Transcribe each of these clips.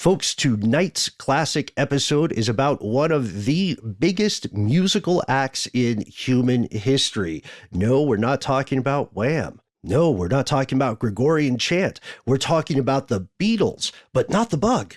Folks, tonight's classic episode is about one of the biggest musical acts in human history. No, we're not talking about Wham! No, we're not talking about Gregorian chant. We're talking about the Beatles, but not the bug.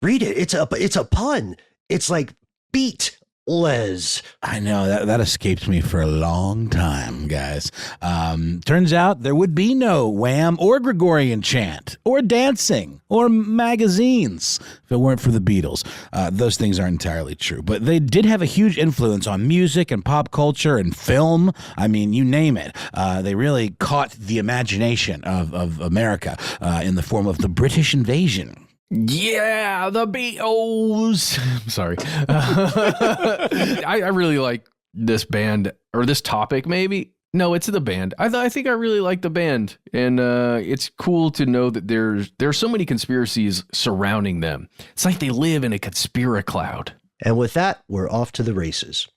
Read it. It's a pun. It's like beat. I know that escaped me for a long time, guys. Turns out there would be no Wham or Gregorian chant or dancing or magazines if it weren't for the Beatles. Those things aren't entirely true, but they did have a huge influence on music and pop culture and film. I mean, you name it. They really caught the imagination of America in the form of the British invasion. Yeah, the Beatles. I'm sorry. I really like this band, or this topic maybe. No, it's the band. I think I really like the band. And it's cool to know that there's so many conspiracies surrounding them. It's like they live in a conspira cloud. And with that, we're off to the races.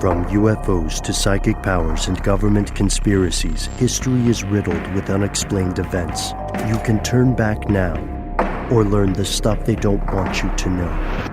From UFOs to psychic powers and government conspiracies, history is riddled with unexplained events. You can turn back now or learn the stuff they don't want you to know.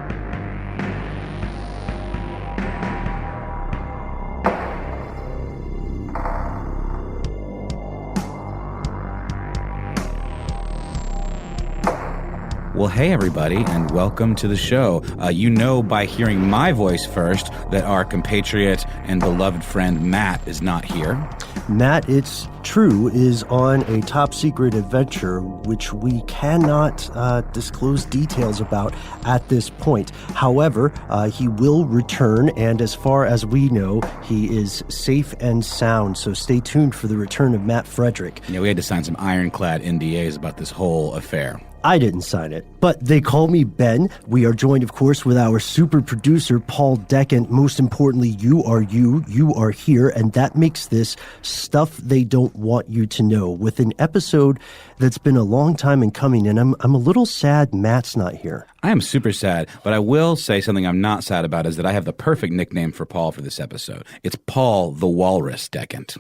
Well, hey, everybody, and welcome to the show. You know by hearing my voice first that our compatriot and beloved friend Matt is not here. Matt, it's true, is on a top-secret adventure which we cannot disclose details about at this point. However, he will return, and as far as we know, he is safe and sound, so stay tuned for the return of Matt Frederick. Yeah, we had to sign some ironclad NDAs about this whole affair. I didn't sign it, but they call me Ben. We are joined, of course, with our super producer, Paul Deckant. Most importantly, you are here, and that makes this Stuff They Don't Want You to Know, with an episode that's been a long time in coming, and I'm a little sad Matt's not here. I am super sad, but I will say something I'm not sad about is that I have the perfect nickname for Paul for this episode. It's Paul the Walrus Deckant.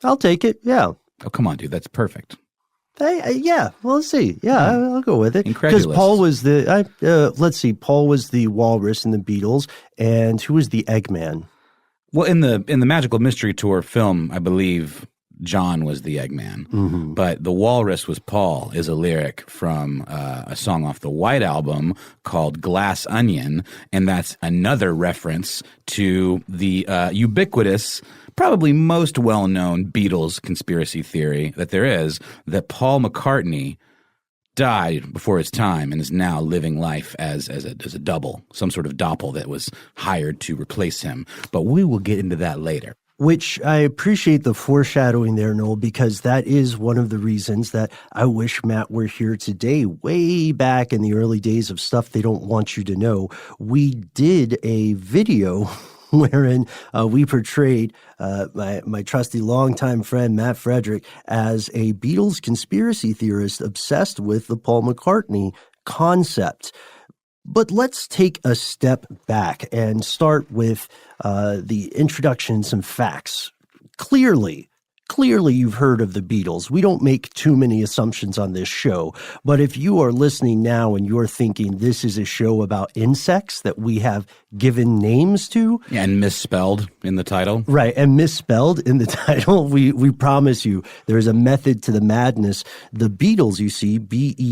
I'll take it, yeah. Oh, come on, dude, that's perfect. Yeah, well, let's see. Yeah, I'll go with it. Incredulous. Because Paul was Paul was the Walrus in the Beatles, and who was the Eggman? Well, in the Magical Mystery Tour film, I believe John was the Eggman. Mm-hmm. But the Walrus was Paul is a lyric from a song off the White Album called Glass Onion, and that's another reference to the ubiquitous, probably most well-known Beatles conspiracy theory that there is, that Paul McCartney died before his time and is now living life as a double, some sort of doppel that was hired to replace him. But we will get into that later. Which I appreciate the foreshadowing there, Noel, because that is one of the reasons that I wish Matt were here today. Way back in the early days of Stuff They Don't Want You to Know, we did a video wherein we portrayed my trusty longtime friend Matt Frederick as a Beatles conspiracy theorist obsessed with the Paul McCartney concept. But let's take a step back and start with the introduction, some facts. Clearly, you've heard of the Beatles. We don't make too many assumptions on this show. But if you are listening now and you're thinking this is a show about insects that we have given names to. Yeah, and misspelled in the title. Right, and misspelled in the title. We promise you there's a method to the madness. The Beatles, you see, Beatles,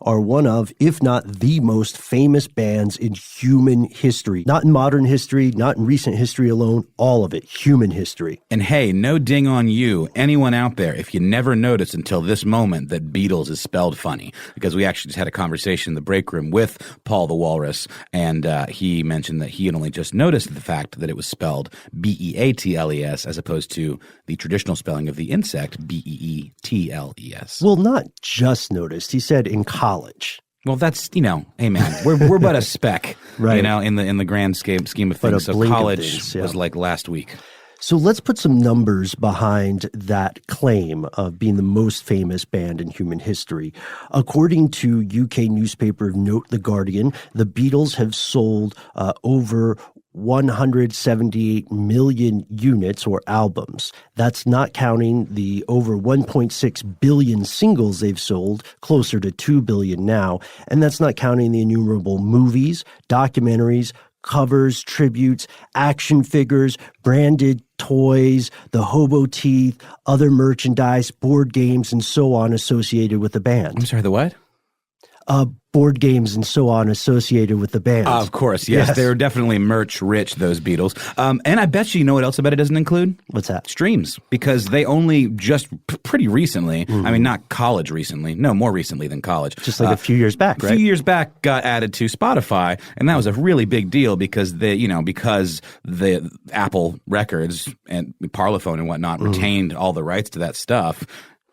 are one of, if not the most famous bands in human history. Not in modern history, not in recent history alone, all of it, human history. And hey, no ding on you, anyone out there, if you never noticed until this moment that Beatles is spelled funny, because we actually just had a conversation in the break room with Paul the Walrus, and he mentioned that he had only just noticed the fact that it was spelled Beatles as opposed to the traditional spelling of the insect, Beetles. Well, not just noticed. He said in college. Well, that's, hey man, we're but a speck, right. In the grand scheme of things. So college was like last week. So let's put some numbers behind that claim of being the most famous band in human history. According to UK newspaper Note The Guardian, the Beatles have sold over 178 million units or albums. That's not counting the over 1.6 billion singles they've sold, closer to 2 billion now. And that's not counting the innumerable movies, documentaries, covers, tributes, action figures, branded toys, the hobo teeth, other merchandise, board games, and so on associated with the band. I'm sorry, the what? Board games and so on associated with the band. Of course, yes. They were definitely merch-rich, those Beatles. And I bet you know what else I bet it doesn't include? What's that? Streams. Because they only just pretty recently, I mean, not college recently, no, more recently than college. Just like a few years back, right? A few years back got added to Spotify, and that was a really big deal because because the Apple Records and Parlophone and whatnot retained all the rights to that stuff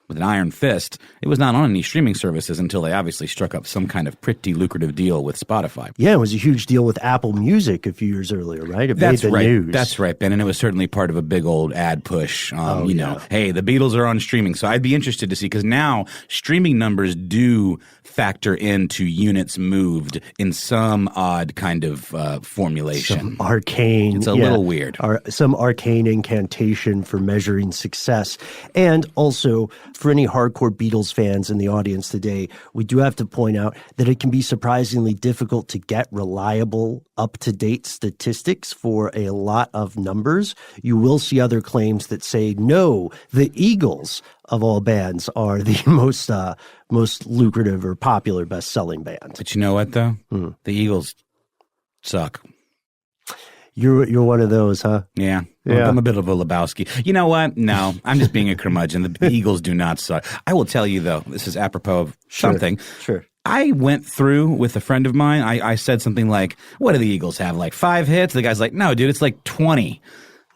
with an iron fist. It was not on any streaming services until they obviously struck up some kind of pretty lucrative deal with Spotify. Yeah, it was a huge deal with Apple Music a few years earlier, right? It made the news. That's right, Ben. And it was certainly part of a big old ad push. Hey, the Beatles are on streaming. So I'd be interested to see, because now streaming numbers do factor into units moved in some odd kind of formulation. Some arcane. It's a little weird. Some arcane incantation for measuring success. And also, for any hardcore Beatles fans in the audience today, we do have to point out that it can be surprisingly difficult to get reliable, up-to-date statistics for a lot of numbers. You will see other claims that say, no, the Eagles of all bands are the most lucrative or popular best-selling band. But you know what, though? The Eagles suck. You're one of those, huh? Yeah. I'm a bit of a Lebowski. You know what? No, I'm just being a curmudgeon. The Eagles do not suck. I will tell you, though, this is apropos of something. Sure. I went through with a friend of mine. I said something like, what do the Eagles have, like 5 hits? The guy's like, no, dude, it's like 20.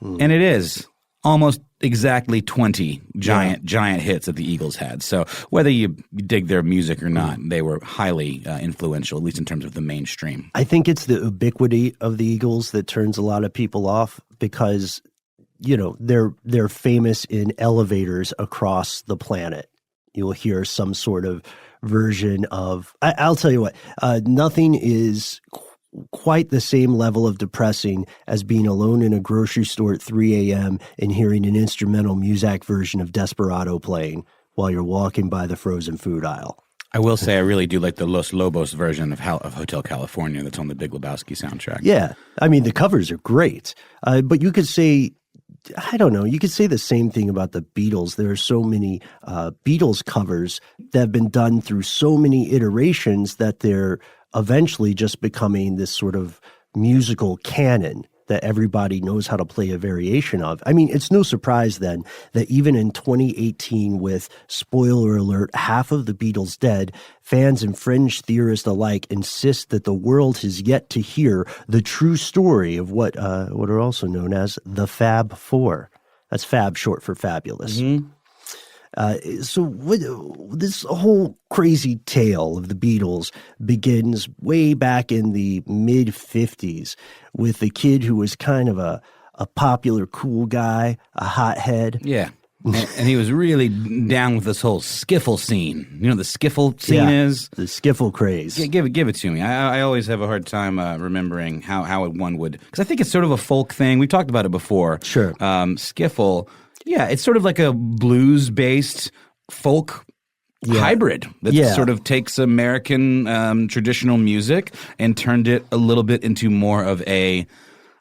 And it is almost exactly 20 giant hits that the Eagles had. So whether you dig their music or not, they were highly influential, at least in terms of the mainstream. I think it's the ubiquity of the Eagles that turns a lot of people off, because, they're famous in elevators across the planet. You'll hear some sort of version of, I'll tell you what, nothing is quite the same level of depressing as being alone in a grocery store at 3 a.m. and hearing an instrumental Muzak version of Desperado playing while you're walking by the frozen food aisle. I will say I really do like the Los Lobos version of Hotel California that's on the Big Lebowski soundtrack. Yeah. I mean, the covers are great. But you could say, I don't know, you could say the same thing about the Beatles. There are so many Beatles covers that have been done through so many iterations that they're eventually just becoming this sort of musical canon that everybody knows how to play a variation of. I mean, it's no surprise then that even in 2018, with, spoiler alert, half of the Beatles dead, fans and fringe theorists alike insist that the world has yet to hear the true story of what are also known as the Fab Four. That's Fab short for fabulous. Mm-hmm. This whole crazy tale of the Beatles begins way back in the mid-50s with a kid who was kind of a popular cool guy, a hothead. Yeah. And he was really down with this whole skiffle scene. You know what the skiffle scene is? The skiffle craze. Yeah, give it to me. I always have a hard time remembering how one would, because I think it's sort of a folk thing. We've talked about it before. Sure. Skiffle. Yeah, it's sort of like a blues-based folk hybrid that sort of takes American traditional music and turned it a little bit into more of a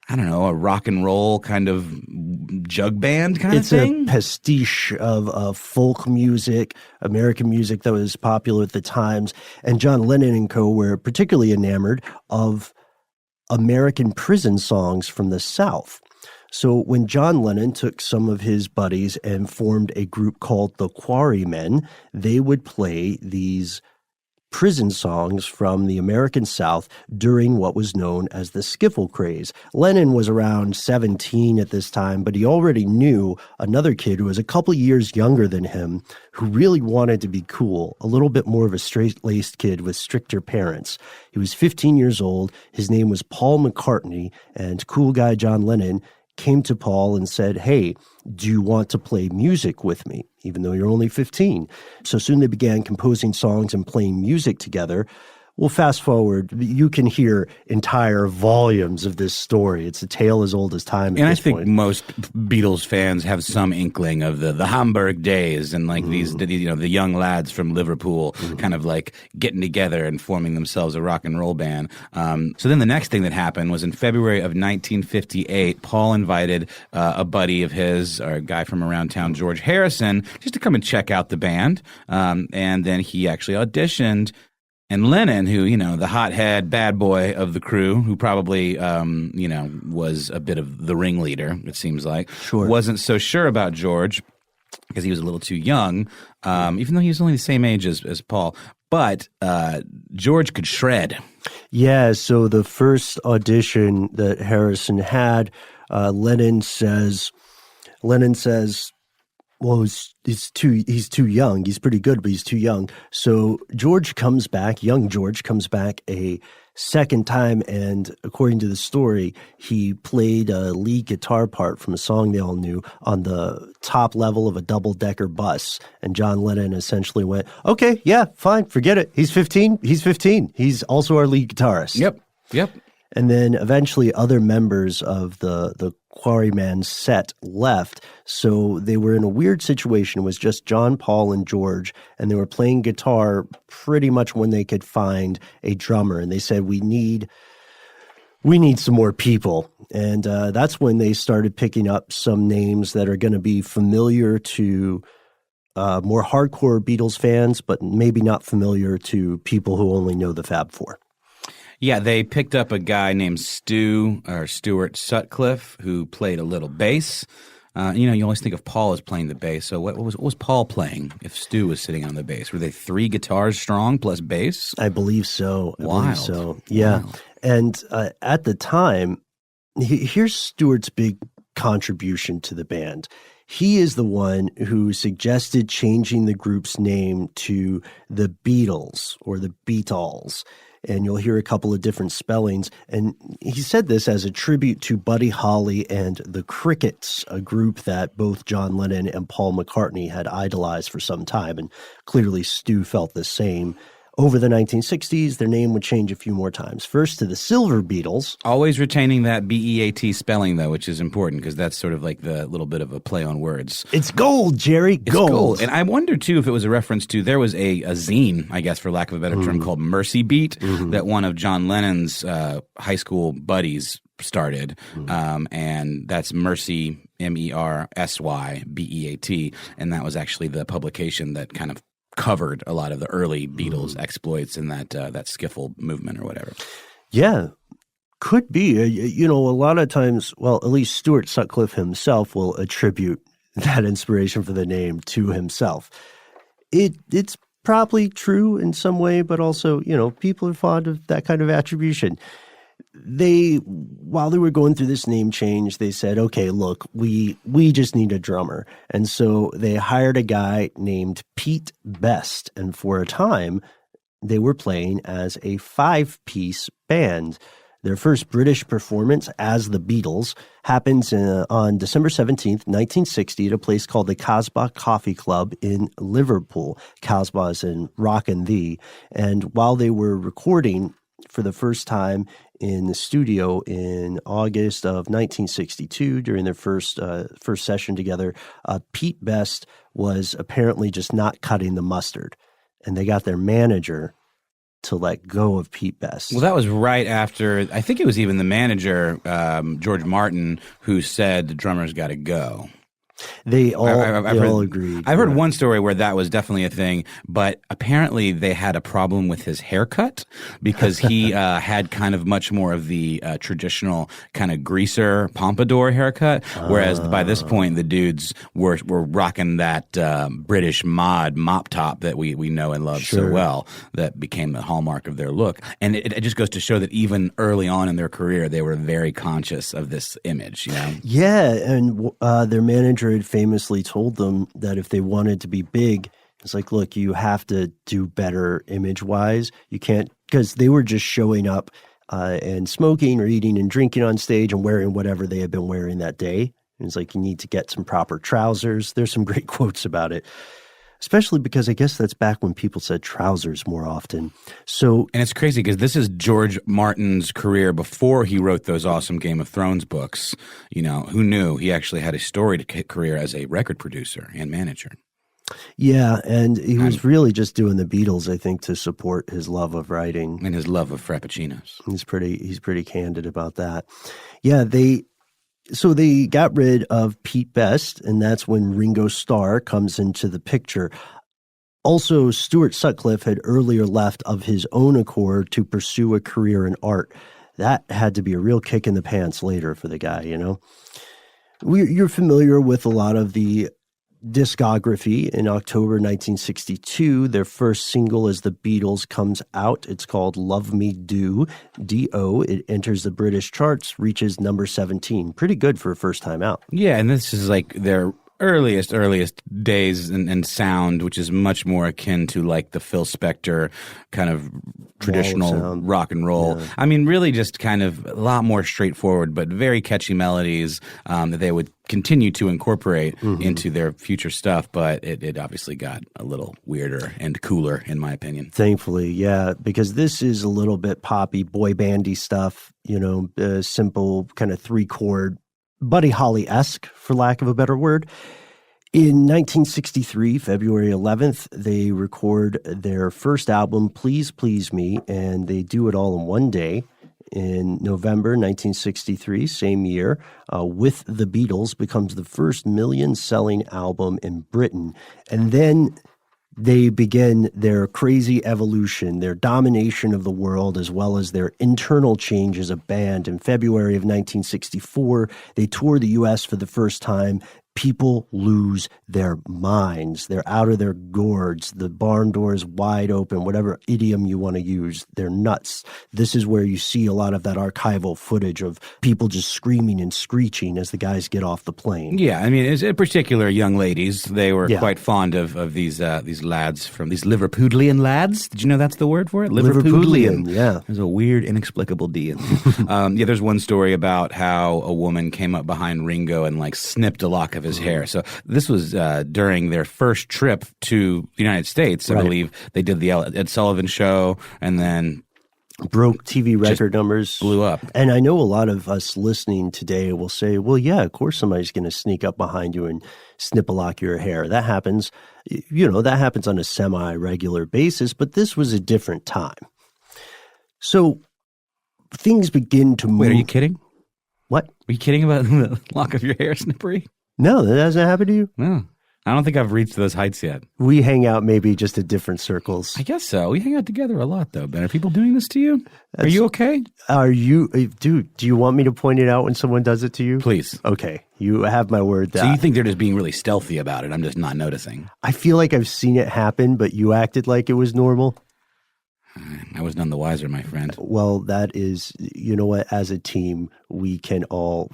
rock and roll kind of jug band kind of thing. It's a pastiche of folk music, American music that was popular at the times. And John Lennon and co. were particularly enamored of American prison songs from the South. So when John Lennon took some of his buddies and formed a group called the Quarrymen, they would play these prison songs from the American South during what was known as the skiffle craze. Lennon was around 17 at this time, but he already knew another kid who was a couple years younger than him who really wanted to be cool, a little bit more of a straight-laced kid with stricter parents. He was 15 years old. His name was Paul McCartney, and cool guy John Lennon came to Paul and said, hey, do you want to play music with me, even though you're only 15? So soon they began composing songs and playing music together. Well, fast forward, you can hear entire volumes of this story. It's a tale as old as time. And I think most Beatles fans have some inkling of the Hamburg days and like these, the young lads from Liverpool kind of like getting together and forming themselves a rock and roll band. So then the next thing that happened was in February of 1958, Paul invited a buddy of his, or a guy from around town, George Harrison, just to come and check out the band. And then he actually auditioned. And Lennon, who, the hothead bad boy of the crew, who probably, was a bit of the ringleader, it seems like, wasn't so sure about George because he was a little too young, even though he was only the same age as Paul. But George could shred. Yeah, so the first audition that Harrison had, Lennon says, well, he's too young. He's pretty good, but he's too young. So young George comes back a second time, and according to the story, he played a lead guitar part from a song they all knew on the top level of a double-decker bus. And John Lennon essentially went, okay, yeah, fine, forget it. He's 15. He's also our lead guitarist. Yep. And then eventually other members of the Quarrymen set left. So they were in a weird situation. It was just John, Paul, and George, and they were playing guitar pretty much when they could find a drummer. And they said, we need some more people. And that's when they started picking up some names that are going to be familiar to more hardcore Beatles fans, but maybe not familiar to people who only know the Fab Four. Yeah, they picked up a guy named Stuart Sutcliffe, who played a little bass. You always think of Paul as playing the bass. So what was Paul playing if Stu was sitting on the bass? Were they 3 guitars strong plus bass? I believe so. Wild. Yeah. Wild. And at the time, here's Stuart's big contribution to the band. He is the one who suggested changing the group's name to the Beatles or the Beatles. And you'll hear a couple of different spellings. And he said this as a tribute to Buddy Holly and the Crickets, a group that both John Lennon and Paul McCartney had idolized for some time. And clearly Stu felt the same. Over the 1960s, their name would change a few more times. First to the Silver Beatles. Always retaining that B-E-A-T spelling, though, which is important because that's sort of like the little bit of a play on words. It's gold, Jerry, gold. It's gold. And I wonder, too, if it was a reference to, there was a zine, I guess, for lack of a better term, called Mercy Beat that one of John Lennon's high school buddies started. And that's Mercy, M-E-R-S-Y-B-E-A-T. And that was actually the publication that kind of covered a lot of the early Beatles exploits in that skiffle movement or whatever. Yeah, could be. A lot of times, well, at least Stuart Sutcliffe himself will attribute that inspiration for the name to himself. It's probably true in some way, but also, people are fond of that kind of attribution. While they were going through this name change, they said, okay, look, we just need a drummer. And so they hired a guy named Pete Best. And for a time, they were playing as a 5-piece band. Their first British performance as the Beatles happens on December 17th, 1960, at a place called the Casbah Coffee Club in Liverpool. Casbah is in Rockin' Thee. And while they were recording for the first time in the studio in August of 1962 during their first session together, Pete Best was apparently just not cutting the mustard. And they got their manager to let go of Pete Best. Well, that was right after, I think it was even the manager, George Martin, who said the drummer's got to go. They all agreed. I've heard one story where that was definitely a thing, but apparently they had a problem with his haircut because he had kind of much more of the traditional kind of greaser pompadour haircut, whereas by this point the dudes were rocking that British mod mop top that we know and love so well that became the hallmark of their look. And it just goes to show that even early on in their career, they were very conscious of this image. Yeah, and their manager had famously told them that if they wanted to be big, it's like, look, you have to do better image-wise. You can't, because they were just showing up and smoking or eating and drinking on stage and wearing whatever they had been wearing that day. And it's like, you need to get some proper trousers. There's some great quotes about it. especially because I guess that's back when people said trousers more often. So, and it's crazy because this is George Martin's career before he wrote those awesome Game of Thrones books. You know, who knew he actually had a storied career as a record producer and manager. Yeah, and he was really just doing the Beatles, I think, to support his love of writing and his love of frappuccinos. He's pretty candid about that. Yeah, they got rid of Pete Best, and that's when Ringo Starr comes into the picture. Also, Stuart Sutcliffe had earlier left of his own accord to pursue a career in art. That had to be a real kick in the pants later for the guy, you know. You're familiar with a lot of the discography. In October 1962, their first single as the Beatles comes out. It's called Love Me Do, D-O. It enters the British charts, reaches number 17. Pretty good for a first time out. Yeah, and this is like their earliest days and sound, which is much more akin to like the Phil Spector kind of traditional rock and roll. Yeah. I mean, really just kind of a lot more straightforward, but very catchy melodies that they would continue to incorporate into their future stuff. But it obviously got a little weirder and cooler, in my opinion. Thankfully, yeah, because this is a little bit poppy, boy bandy stuff, you know, simple kind of 3-chord, Buddy Holly-esque, for lack of a better word. In 1963, February 11th, they record their first album, Please Please Me, and they do it all in one day. In November 1963, same year, With the Beatles becomes the first million-selling album in Britain. And then they begin their crazy evolution, their domination of the world, as well as their internal change as a band. In February of 1964, they tour the U.S. for the first time. People lose their minds. They're out of their gourds. The barn doors wide open, whatever idiom you want to use. They're nuts. This is where you see a lot of that archival footage of people just screaming and screeching as the guys get off the plane. Yeah, I mean, in particular, young ladies, they were quite fond of these lads from these Liverpudlian lads. Did you know that's the word for it? Liverpudlian, yeah. There's a weird, inexplicable D in there. There's one story about how a woman came up behind Ringo and like snipped a lock of his hair. So this was during their first trip to the United States. I believe they did the Ed Sullivan Show and then broke TV record numbers. Blew up. And I know a lot of us listening today will say, well, yeah, of course somebody's going to sneak up behind you and snip a lock of your hair. That happens, you know, that happens on a semi-regular basis, but this was a different time. So things begin to move. Wait, are you kidding? What? Are you kidding about the lock of your hair snippery? No, that hasn't happened to you? No. I don't think I've reached those heights yet. We hang out maybe just at different circles. I guess so. We hang out together a lot, though, Ben. Are people doing this to you? Are you okay? Dude, do you want me to point it out when someone does it to you? Please. Okay. You have my word. So you think they're just being really stealthy about it. I'm just not noticing. I feel like I've seen it happen, but you acted like it was normal. I was none the wiser, my friend. Well, that is, you know what, as a team, we can all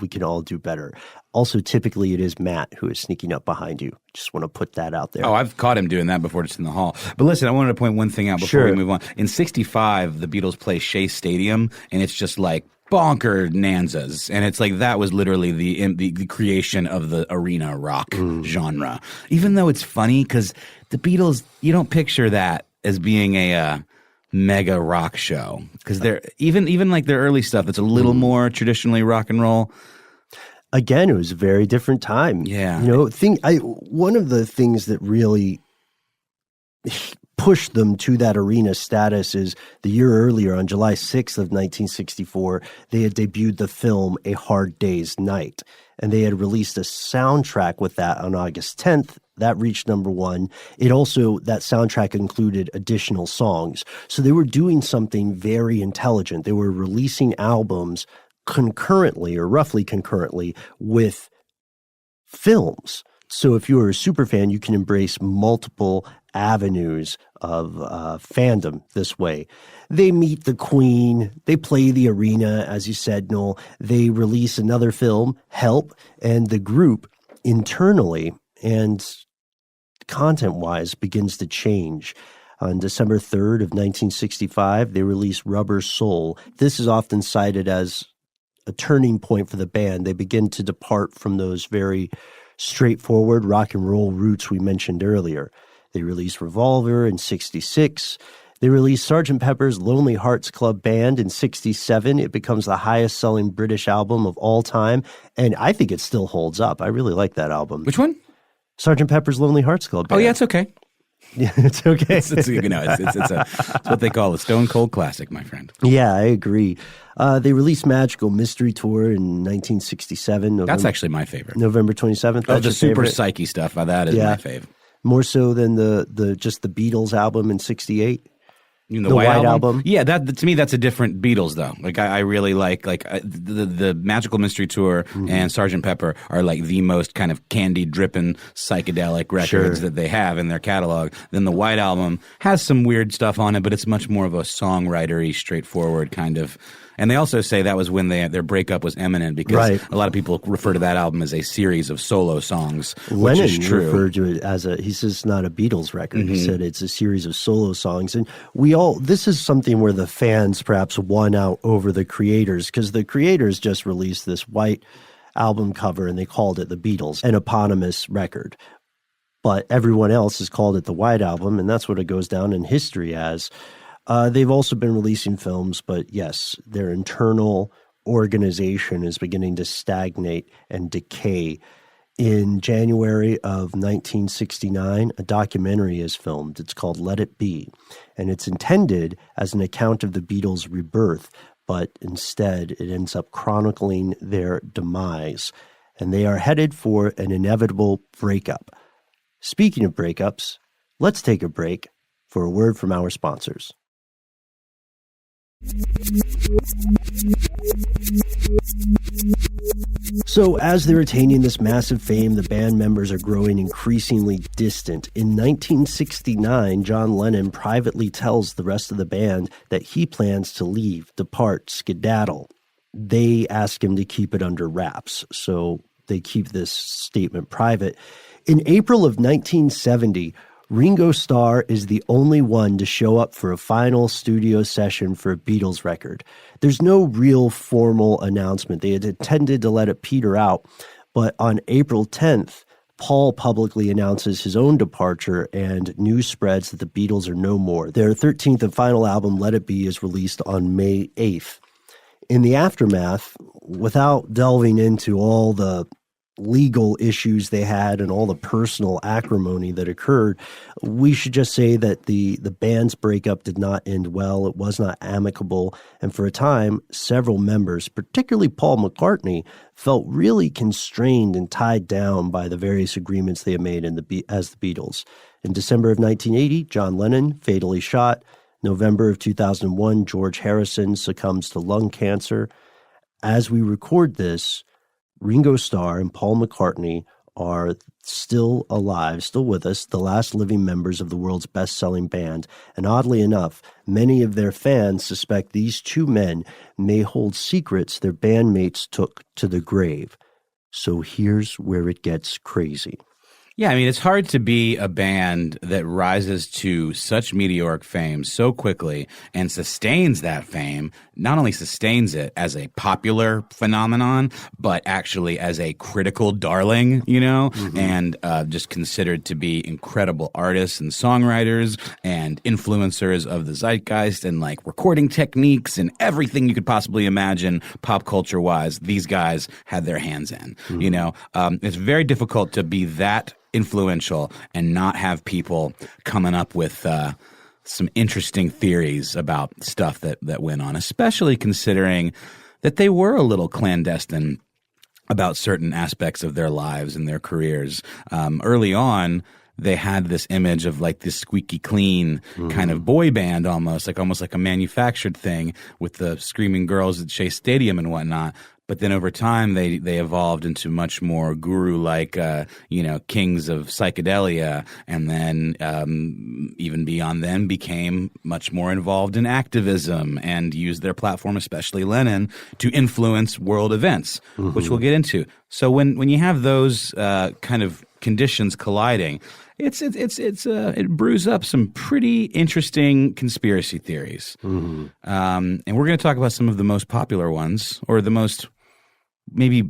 do better. Also, typically it is Matt who is sneaking up behind you. Just want to put that out there. Oh, I've caught him doing that before, just in the hall. But listen, I wanted to point one thing out before we move on. In 65, the Beatles play Shea Stadium, and it's just like bonker nanzas. And it's like that was literally the creation of the arena rock genre. Even though it's funny because the Beatles, you don't picture that as being a mega rock show because they're even like their early stuff that's a little more traditionally rock and roll. Again, it was a very different time. Yeah, you know, one of the things that really pushed them to that arena status is the year earlier, on July 6th of 1964, they had debuted the film A Hard Day's Night, and they had released a soundtrack with that on August 10th. That reached number one. That soundtrack included additional songs. So they were doing something very intelligent. They were releasing albums concurrently or roughly concurrently with films. So if you're a super fan, you can embrace multiple avenues of fandom this way. They meet the Queen. They play the arena, as you said, Noel. They release another film, Help, and the group internally and content-wise begins to change. On December 3rd of 1965, they released Rubber Soul. This is often cited as a turning point for the band. They begin to depart from those very straightforward rock and roll roots we mentioned earlier. They released Revolver in 66. They released Sgt. Pepper's Lonely Hearts Club Band in 67. It becomes the highest-selling British album of all time, and I think it still holds up. I really like that album. Which one? Sgt. Pepper's Lonely Hearts Club Band. Oh, yeah, it's okay. Yeah, it's okay. It's what they call a stone cold classic, my friend. Yeah, I agree. They released Magical Mystery Tour in 1967. That's actually my favorite. November 27th. Oh, That's the your super favorite? psyche stuff. That is my fave. More so than the just the Beatles album in 68. You mean the White Album? Yeah, that to me that's a different Beatles though. Like I really like the Magical Mystery Tour and Sgt. Pepper are like the most kind of candy dripping psychedelic records that they have in their catalog. Then the White Album has some weird stuff on it, but it's much more of a songwritery, straightforward kind of. And they also say that was when their breakup was imminent because a lot of people refer to that album as a series of solo songs, Lennon which is true. referred to it as he says it's not a Beatles record. He said it's a series of solo songs. And this is something where the fans perhaps won out over the creators because the creators just released this white album cover and they called it the Beatles, an eponymous record. But everyone else has called it the White Album, and that's what it goes down in history as. They've also been releasing films, but yes, their internal organization is beginning to stagnate and decay. In January of 1969, a documentary is filmed. It's called Let It Be, and it's intended as an account of the Beatles' rebirth, but instead it ends up chronicling their demise, and they are headed for an inevitable breakup. Speaking of breakups, let's take a break for a word from our sponsors. So as they're attaining this massive fame, the band members are growing increasingly distant. In 1969, John Lennon privately tells the rest of the band that he plans to leave, depart, skedaddle. They ask him to keep it under wraps, so they keep this statement private. In April of 1970, Ringo Starr is the only one to show up for a final studio session for a Beatles record. There's no real formal announcement. They had intended to let it peter out, but on April 10th, Paul publicly announces his own departure and news spreads that the Beatles are no more. Their 13th and final album, Let It Be, is released on May 8th. In the aftermath, without delving into all the legal issues they had and all the personal acrimony that occurred, we should just say that the band's breakup did not end well. It was not amicable. And for a time, several members, particularly Paul McCartney, felt really constrained and tied down by the various agreements they had made as the Beatles. In December of 1980, John Lennon fatally shot. November of 2001, George Harrison succumbs to lung cancer. As we record this, Ringo Starr and Paul McCartney are still alive, still with us, the last living members of the world's best-selling band. And oddly enough, many of their fans suspect these two men may hold secrets their bandmates took to the grave. So here's where it gets crazy. Yeah, I mean, it's hard to be a band that rises to such meteoric fame so quickly and sustains that fame, not only sustains it as a popular phenomenon, but actually as a critical darling, and just considered to be incredible artists and songwriters and influencers of the zeitgeist and like recording techniques and everything you could possibly imagine pop culture wise, these guys had their hands in, it's very difficult to be that influential and not have people coming up with some interesting theories about stuff that went on, especially considering that they were a little clandestine about certain aspects of their lives and their careers. Early on, they had this image of like this squeaky clean kind of boy band almost like a manufactured thing with the screaming girls at Shea Stadium and whatnot. But then over time, they evolved into much more guru-like, kings of psychedelia, and then even beyond then became much more involved in activism and used their platform, especially Lennon, to influence world events, which we'll get into. So when you have those kind of conditions colliding, it brews up some pretty interesting conspiracy theories, and we're going to talk about some of the most popular ones, or the most maybe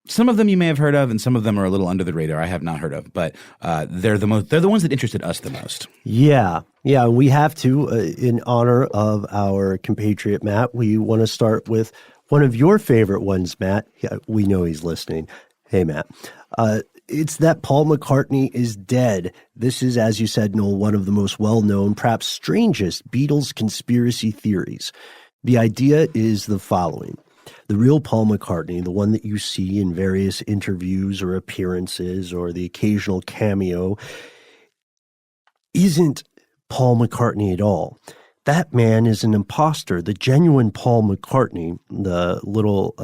Some of them you may have heard of, and some of them are a little under the radar. I have not heard of, but they're the ones that interested us the most. Yeah, we have to, in honor of our compatriot Matt, we want to start with one of your favorite ones, Matt. Yeah, we know he's listening. Hey, Matt. It's that Paul McCartney is dead. This is, as you said, Noel, one of the most well-known, perhaps strangest Beatles conspiracy theories. The idea is the following. The real Paul McCartney, the one that you see in various interviews or appearances or the occasional cameo, isn't Paul McCartney at all. That man is an imposter. The genuine Paul McCartney, the little,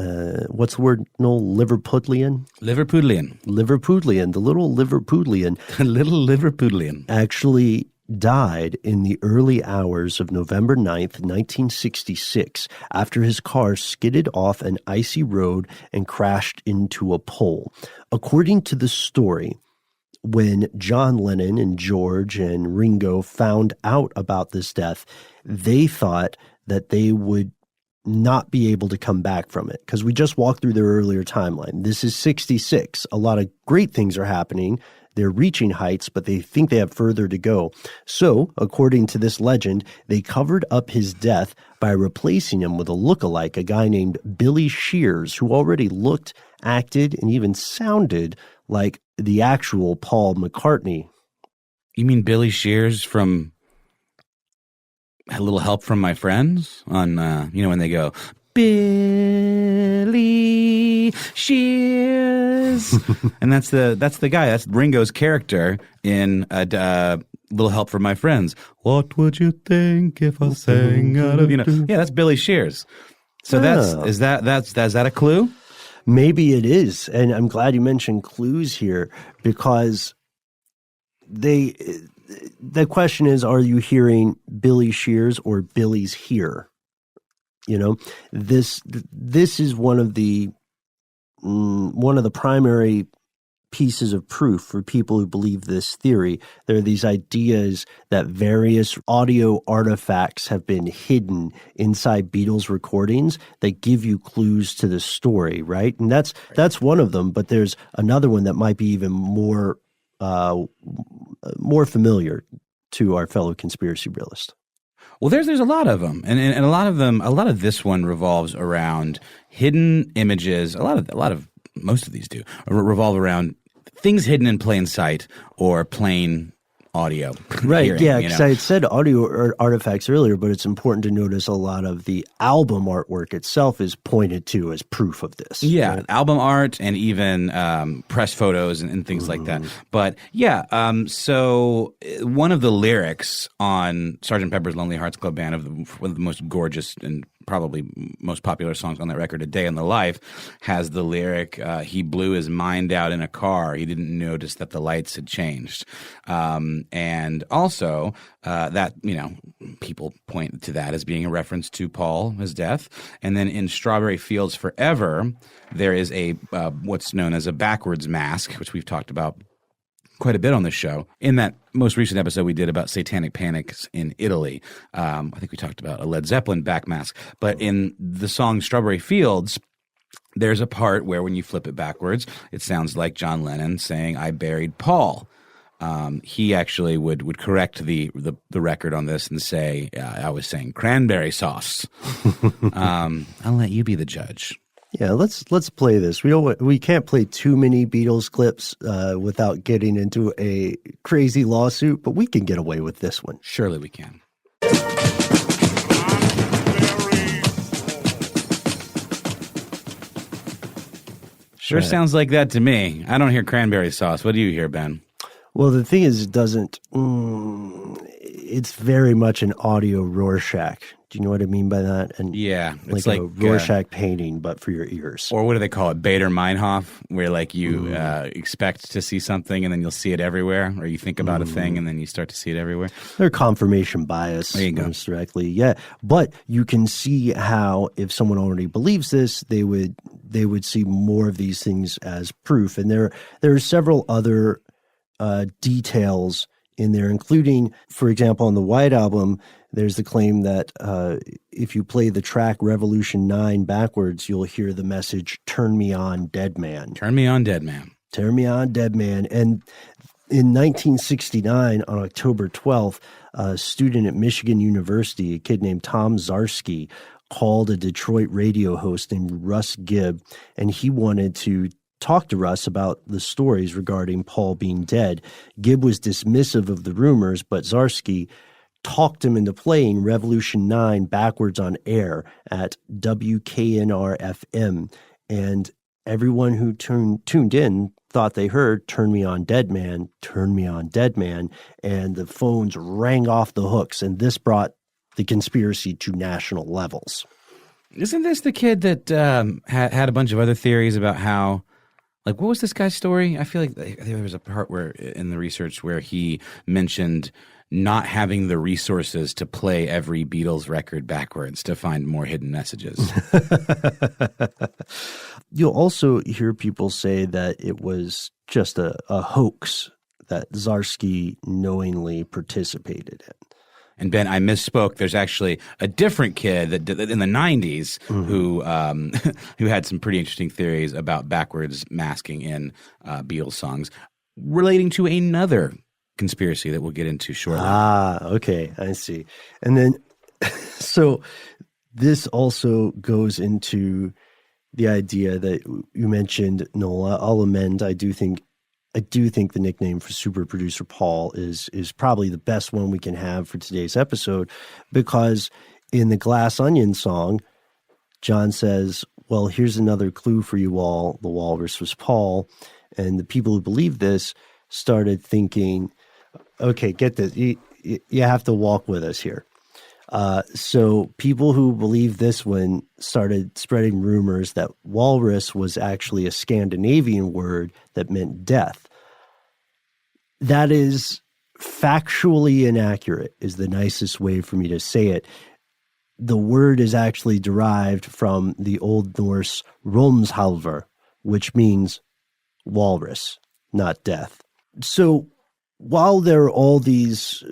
what's the word, Noel? Liverpudlian? Liverpudlian. Liverpudlian, the little Liverpudlian. Little Liverpudlian. Actually died in the early hours of November 9th, 1966, after his car skidded off an icy road and crashed into a pole. According to the story, when John Lennon and George and Ringo found out about this death, they thought that they would not be able to come back from it, because we just walked through their earlier timeline. This is 66. A lot of great things are happening. They're reaching heights, but they think they have further to go. So, according to this legend, they covered up his death by replacing him with a lookalike, a guy named Billy Shears, who already looked, acted, and even sounded like the actual Paul McCartney. You mean Billy Shears from A Little Help from My Friends? On, when they go, Billy Shears. And that's the guy. That's Ringo's character in Little Help from My Friends. What would you think if I sang out of, Yeah, that's Billy Shears. So is that a clue? Maybe it is. And I'm glad you mentioned clues here, because the question is, are you hearing Billy Shears or Billy's here? This is one of the primary pieces of proof for people who believe this theory. There are these ideas that various audio artifacts have been hidden inside Beatles recordings that give you clues to the story, right? And that's one of them, but there's another one that might be even more familiar to our fellow conspiracy realist. Well, there's a lot of them, and a lot of this one revolves around hidden images. Most of these do revolve around things hidden in plain sight or plain audio. Right, hearing, yeah, because I had said audio artifacts earlier, but it's important to notice a lot of the album artwork itself is pointed to as proof of this. Yeah, right? Album art and even press photos and things like that. But yeah, so one of the lyrics on Sgt. Pepper's Lonely Hearts Club Band, one of the most gorgeous and probably most popular songs on that record, A Day in the Life, has the lyric, he blew his mind out in a car. He didn't notice that the lights had changed. And also that, people point to that as being a reference to Paul, his death. And then in Strawberry Fields Forever, there is a what's known as a backwards mask, which we've talked about quite a bit on this show. In that most recent episode we did about satanic panics in Italy, I think we talked about a Led Zeppelin back mask. But in the song Strawberry Fields, there's a part where when you flip it backwards, it sounds like John Lennon saying, I buried Paul. He actually would correct the record on this and say, I was saying cranberry sauce. I'll let you be the judge. Yeah, let's play this. We can't play too many Beatles clips without getting into a crazy lawsuit, but we can get away with this one. Surely we can. Sure sounds like that to me. I don't hear cranberry sauce. What do you hear, Ben? Well, the thing is, it doesn't. It's very much an audio Rorschach. Do you know what I mean by that? And yeah, it's like a Rorschach painting, but for your ears. Or what do they call it? Bader Meinhof, where like you expect to see something and then you'll see it everywhere, or you think about a thing and then you start to see it everywhere. They're confirmation bias. There you go. Most directly, yeah. But you can see how if someone already believes this, they would see more of these things as proof. And there are several other details in there, including, for example, on the White Album, there's the claim that if you play the track Revolution 9 backwards, you'll hear the message, "Turn me on, dead man." Turn me on, dead man. Turn me on, dead man. And in 1969, on October 12th, a student at Michigan University, a kid named Tom Zarsky, called a Detroit radio host named Russ Gibb, and he wanted to talk to Russ about the stories regarding Paul being dead. Gibb was dismissive of the rumors, but Zarsky talked him into playing Revolution 9 backwards on air at WKNR-FM. And everyone who tuned in thought they heard "Turn me on, dead man, turn me on, dead man," and the phones rang off the hooks, and this brought the conspiracy to national levels. Isn't this the kid that had a bunch of other theories about how, like, what was this guy's story? I feel like there was a part where in the research where he mentioned not having the resources to play every Beatles record backwards to find more hidden messages. You'll also hear people say that it was just a hoax that Zarsky knowingly participated in. And Ben, I misspoke. There's actually a different kid that in the 90s who had some pretty interesting theories about backwards masking in Beatles songs relating to another conspiracy that we'll get into shortly. Ah, okay. I see. And then, so this also goes into the idea that you mentioned, Noel. I'll amend. I do think the nickname for super producer Paul is probably the best one we can have for today's episode, because in the Glass Onion song, John says, "Well, here's another clue for you all. The walrus was Paul." And the people who believed this started thinking, okay, get this. You have to walk with us here. So people who believed this one started spreading rumors that walrus was actually a Scandinavian word that meant death. That is factually inaccurate, is the nicest way for me to say it. The word is actually derived from the Old Norse Romshalvr, which means walrus, not death. So while there are all these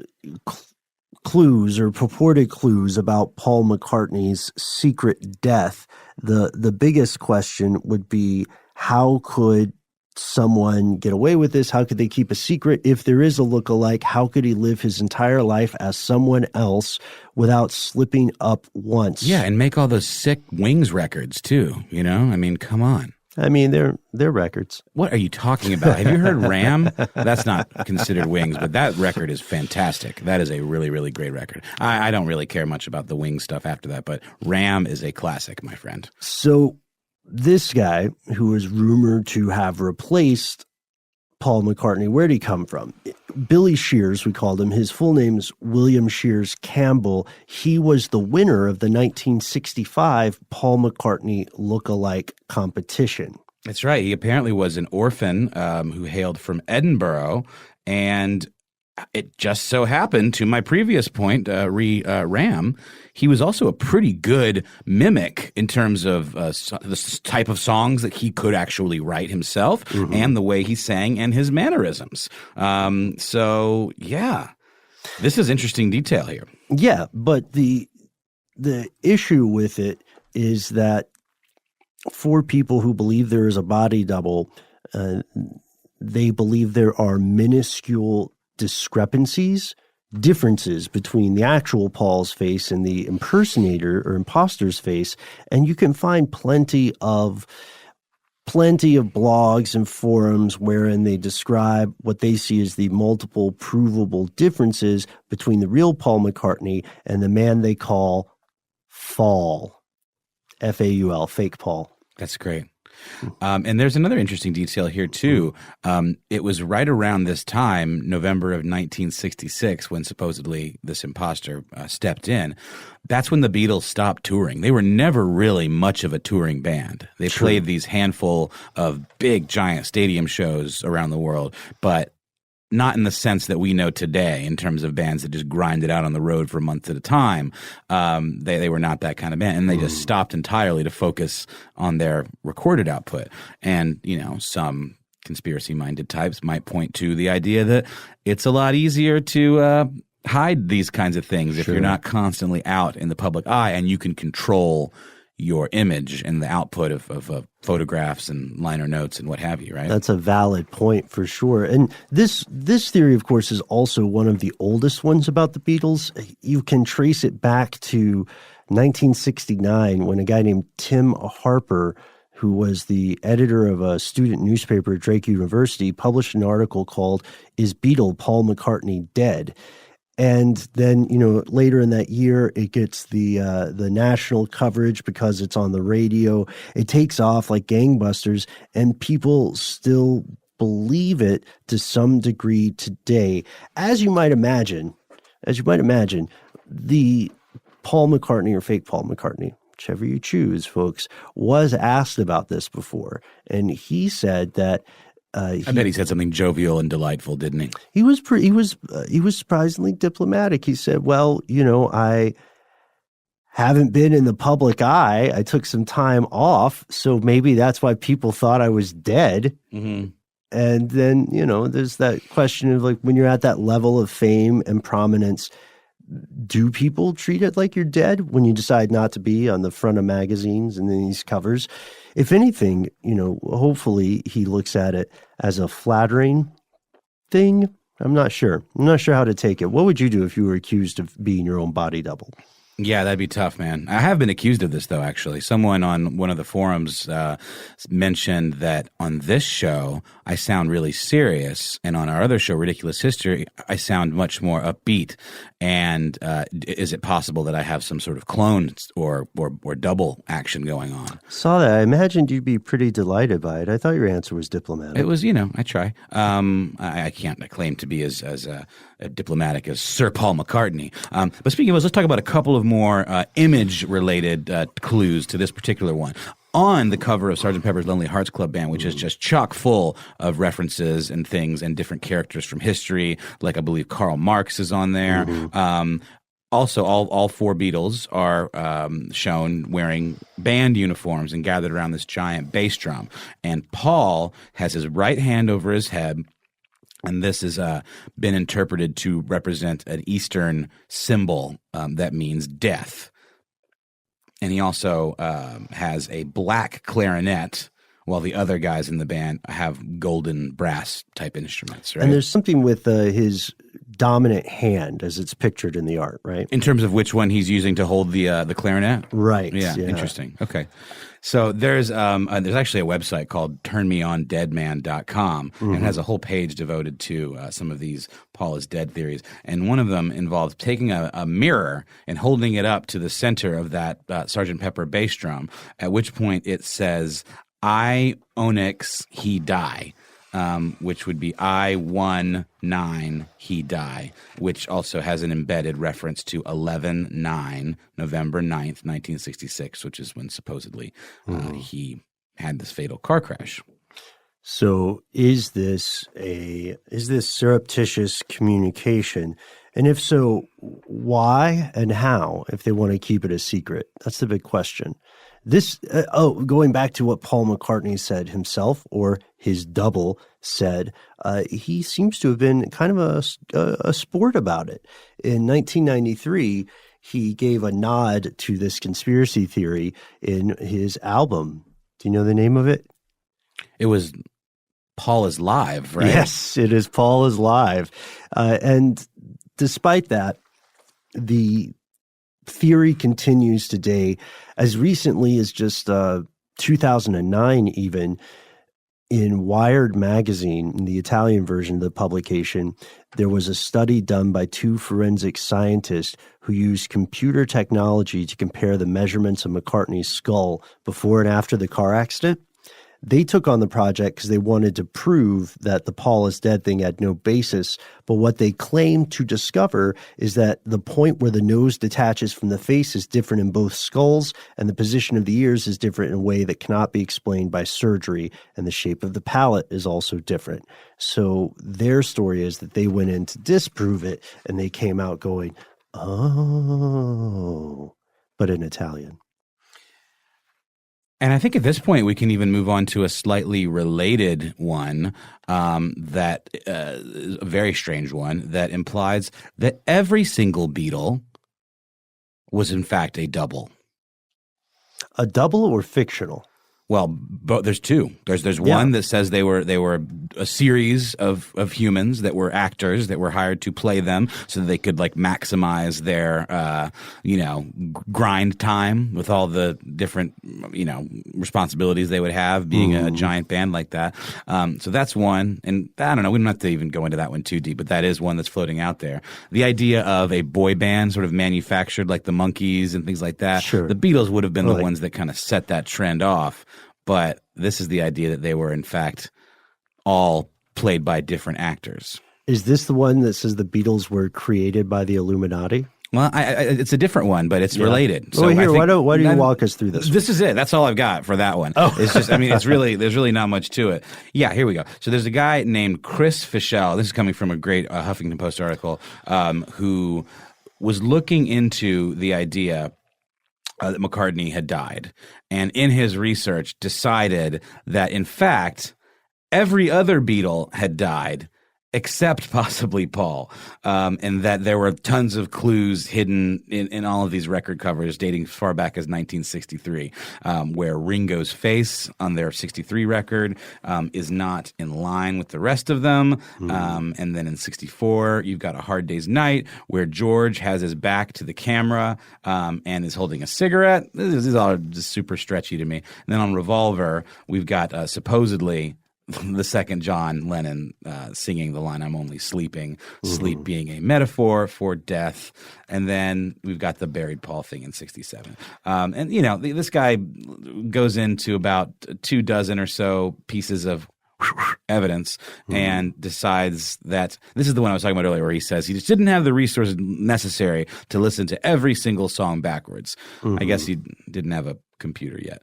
clues or purported clues about Paul McCartney's secret death, the biggest question would be, how could someone get away with this? How could they keep a secret? If there is a lookalike, how could he live his entire life as someone else without slipping up once? Yeah, and make all those sick Wings records too, you know? I mean, come on. I mean, they're records. What are you talking about? Have you heard Ram? That's not considered Wings, but that record is fantastic. That is a really, really great record. I don't really care much about the Wings stuff after that, but Ram is a classic, my friend. So this guy, who was rumored to have replaced Paul McCartney, where did he come from? Billy Shears, we called him. His full name is William Shears Campbell. He was the winner of the 1965 Paul McCartney look-alike competition. That's right. He apparently was an orphan who hailed from Edinburgh, and it just so happened, to my previous point, Ram, he was also a pretty good mimic in terms of the type of songs that he could actually write himself and the way he sang and his mannerisms. So, yeah, this is interesting detail here. Yeah, but the issue with it is that for people who believe there is a body double, they believe there are minuscule differences between the actual Paul's face and the impersonator or imposter's face, and you can find plenty of blogs and forums wherein they describe what they see as the multiple provable differences between the real Paul McCartney and the man they call Faul, F-A-U-L, fake Paul. That's great. And there's another interesting detail here, too. It was right around this time, November of 1966, when supposedly this imposter stepped in. That's when the Beatles stopped touring. They were never really much of a touring band. They played these handful of big, giant stadium shows around the world, but not in the sense that we know today in terms of bands that just grind it out on the road for months at a time. They were not that kind of band, and they just stopped entirely to focus on their recorded output. And, you know, some conspiracy-minded types might point to the idea that it's a lot easier to hide these kinds of things if you're not constantly out in the public eye, and you can control your image and the output of photographs and liner notes and what have you, right? That's a valid point for sure. And this theory, of course, is also one of the oldest ones about the Beatles. You can trace it back to 1969 when a guy named Tim Harper, who was the editor of a student newspaper at Drake University, published an article called "Is Beatle Paul McCartney Dead?" And then, later in that year, it gets the national coverage because it's on the radio. It takes off like gangbusters, and people still believe it to some degree today. As you might imagine, the Paul McCartney or fake Paul McCartney, whichever you choose, folks, was asked about this before. And he said that I bet he said something jovial and delightful, didn't he? He was surprisingly diplomatic. He said, "Well, I haven't been in the public eye. I took some time off, so maybe that's why people thought I was dead." Mm-hmm. And then, there's that question of like, when you're at that level of fame and prominence, do people treat it like you're dead when you decide not to be on the front of magazines and then these covers? If anything, hopefully he looks at it as a flattering thing. I'm not sure how to take it. What would you do if you were accused of being your own body double? Yeah, that'd be tough, man. I have been accused of this, though, actually. Someone on one of the forums mentioned that on this show, I sound really serious. And on our other show, Ridiculous History, I sound much more upbeat. And is it possible that I have some sort of clone or double action going on? Saw that. I imagined you'd be pretty delighted by it. I thought your answer was diplomatic. It was, I try. I can't claim to be as diplomatic as Sir Paul McCartney. But speaking of which, let's talk about a couple of more image-related clues to this particular one. On the cover of Sgt. Pepper's Lonely Hearts Club Band, which is just chock full of references and things and different characters from history, like I believe Karl Marx is on there. Mm-hmm. Also, all four Beatles are shown wearing band uniforms and gathered around this giant bass drum. And Paul has his right hand over his head, and this has been interpreted to represent an Eastern symbol that means death. And he also has a black clarinet, while the other guys in the band have golden brass type instruments, right? And there's something with his dominant hand as it's pictured in the art, right? In terms of which one he's using to hold the clarinet? Right. Yeah, interesting. Okay. So there's actually a website called turnmeondeadman.com, and it has a whole page devoted to some of these Paul is dead theories. And one of them involves taking a mirror and holding it up to the center of that Sgt. Pepper bass drum, at which point it says, "I, Onyx, he die." Which would be I-1-9, he die, which also has an embedded reference to 11-9, November 9th, 1966, which is when supposedly he had this fatal car crash. So is this surreptitious communication? And if so, why and how, if they want to keep it a secret? That's the big question. This, going back to what Paul McCartney said himself, or his double said, he seems to have been kind of a sport about it. In 1993, he gave a nod to this conspiracy theory in his album. Do you know the name of it? It was Paul is Live, right? Yes, it is Paul is Live. And despite that, the theory continues today. As recently as just 2009 even, in Wired magazine, in the Italian version of the publication, there was a study done by two forensic scientists who used computer technology to compare the measurements of McCartney's skull before and after the car accident. They took on the project because they wanted to prove that the Paul is dead thing had no basis. But what they claimed to discover is that the point where the nose detaches from the face is different in both skulls, and the position of the ears is different in a way that cannot be explained by surgery, and the shape of the palate is also different. So their story is that they went in to disprove it, and they came out going, oh, but in Italian. And I think at this point we can even move on to a slightly related one that is a very strange one that implies that every single Beatle was in fact a double. A double or fictional? Well, there's two. There's one that says they were a series of humans that were actors that were hired to play them so that they could like maximize their grind time with all the different responsibilities they would have being a giant band like that. So that's one, and I don't know. We don't have to even go into that one too deep, but that is one that's floating out there. The idea of a boy band sort of manufactured like the Monkees and things like that. Sure. The Beatles would have been the ones that kind of set that trend off. But this is the idea that they were, in fact, all played by different actors. Is this the one that says the Beatles were created by the Illuminati? Well, it's a different one, but it's related. So why don't you walk us through this? This is it. That's all I've got for that one. Oh. It's just, there's really not much to it. Yeah, here we go. So there's a guy named Chris Fischel. This is coming from a great Huffington Post article who was looking into the idea that McCartney had died, and in his research decided that in fact every other Beatle had died except possibly Paul, and that there were tons of clues hidden in all of these record covers dating as far back as 1963, where Ringo's face on their 63 record is not in line with the rest of them. And then in 64, you've got A Hard Day's Night, where George has his back to the camera and is holding a cigarette. This is all just super stretchy to me. And then on Revolver, we've got supposedly the second John Lennon singing the line, "I'm only sleeping," sleep being a metaphor for death. And then we've got the buried Paul thing in 67. And, this guy goes into about 24 or so pieces of evidence and decides that this is the one I was talking about earlier, where he says he just didn't have the resources necessary to listen to every single song backwards. I guess he didn't have a computer yet.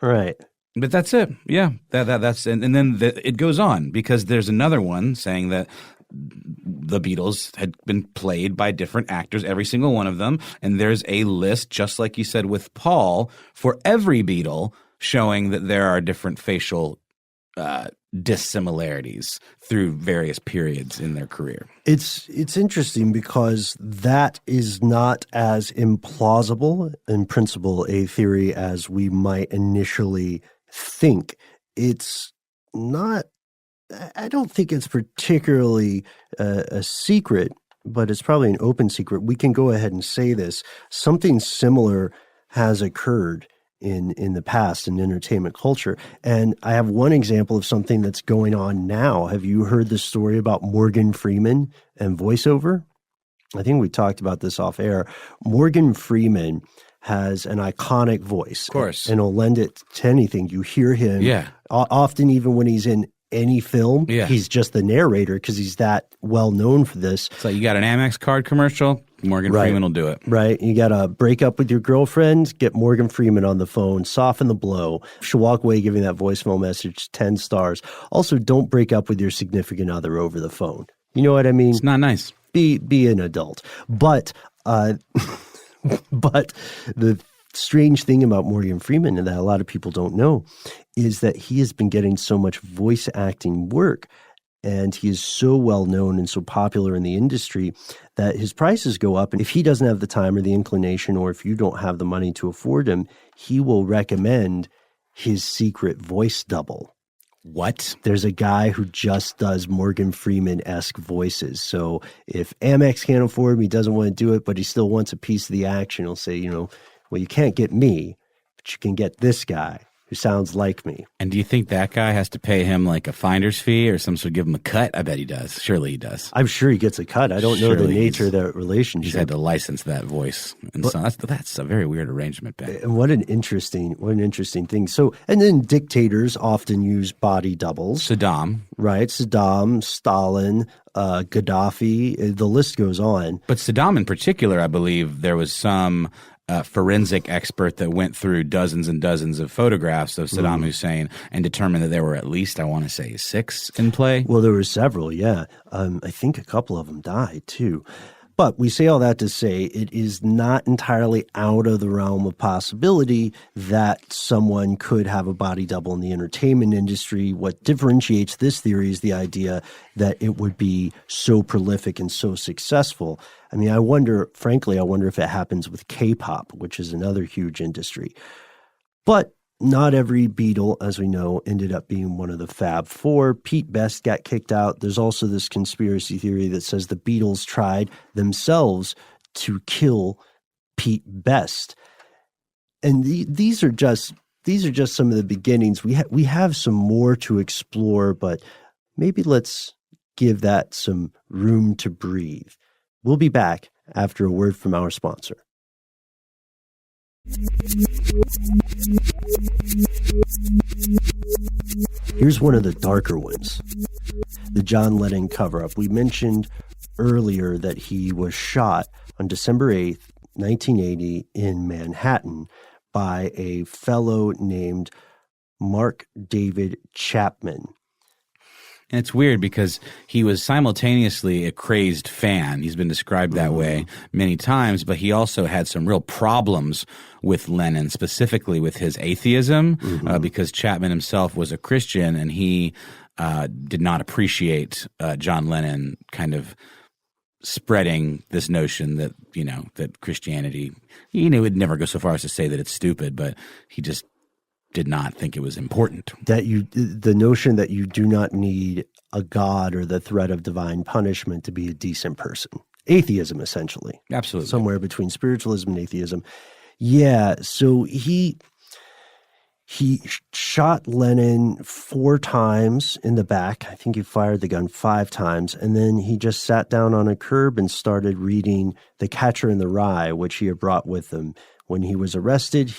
Right. But that's it. Yeah, that's and then it goes on, because there's another one saying that the Beatles had been played by different actors, every single one of them, and there's a list, just like you said with Paul, for every Beatle, showing that there are different facial dissimilarities through various periods in their career. It's interesting because that is not as implausible in principle a theory as we might initially think. It's not, I don't think it's particularly a secret, but it's probably an open secret. We can go ahead and say this. Something similar has occurred in the past in entertainment culture. And I have one example of something that's going on now. Have you heard the story about Morgan Freeman and voiceover? I think we talked about this off air. Morgan Freeman has an iconic voice. Of course. And he'll lend it to anything. You hear him. Yeah. Often even when he's in any film, he's just the narrator because he's that well known for this. So you got an Amex card commercial, Morgan Freeman will do it. Right. You got to break up with your girlfriend, get Morgan Freeman on the phone, soften the blow. She'll walk away giving that voicemail message 10 stars. Also, don't break up with your significant other over the phone. You know what I mean? It's not nice. Be an adult. But but the strange thing about Morgan Freeman, and that a lot of people don't know, is that he has been getting so much voice acting work, and he is so well known and so popular in the industry that his prices go up. And if he doesn't have the time or the inclination, or if you don't have the money to afford him, he will recommend his secret voice double. What? There's a guy who just does Morgan Freeman-esque voices. So if Amex can't afford him, he doesn't want to do it, but he still wants a piece of the action, he'll say, well, you can't get me, but you can get this guy who sounds like me. And do you think that guy has to pay him like a finder's fee or some sort of give him a cut? I bet he does. Surely he does. I'm sure he gets a cut. I don't know the nature of that relationship. He's had to license that voice. And so that's a very weird arrangement, Ben. And what an interesting thing. So, and then dictators often use body doubles. Saddam. Right. Saddam, Stalin, Gaddafi, the list goes on. But Saddam in particular, I believe there was some forensic expert that went through dozens and dozens of photographs of Saddam Hussein and determined that there were at least, I want to say, 6 in play. Well, there were several, yeah. I think a couple of them died too. But we say all that to say it is not entirely out of the realm of possibility that someone could have a body double in the entertainment industry. What differentiates this theory is the idea that it would be so prolific and so successful. I mean, I wonder if it happens with K-pop, which is another huge industry. But not every Beatle, as we know, ended up being one of the Fab Four. Pete Best got kicked out. There's also this conspiracy theory that says the Beatles tried themselves to kill Pete Best. And these are just some of the beginnings. We have some more to explore, but maybe let's give that some room to breathe. We'll be back after a word from our sponsor. Here's one of the darker ones. The John Lennon cover-up. We mentioned earlier that he was shot on December 8th, 1980 in Manhattan by a fellow named Mark David Chapman. And it's weird because he was simultaneously a crazed fan. He's been described that way many times, but he also had some real problems with Lennon, specifically with his atheism, because Chapman himself was a Christian and he did not appreciate John Lennon kind of spreading this notion that, that Christianity, would never go so far as to say that it's stupid, but he just did not think it was important. The notion that you do not need a god or the threat of divine punishment to be a decent person. Atheism, essentially. Absolutely. Somewhere between spiritualism and atheism. Yeah, so he shot Lennon 4 times in the back. I think he fired the gun 5 times, and then he just sat down on a curb and started reading The Catcher in the Rye, which he had brought with him. When he was arrested,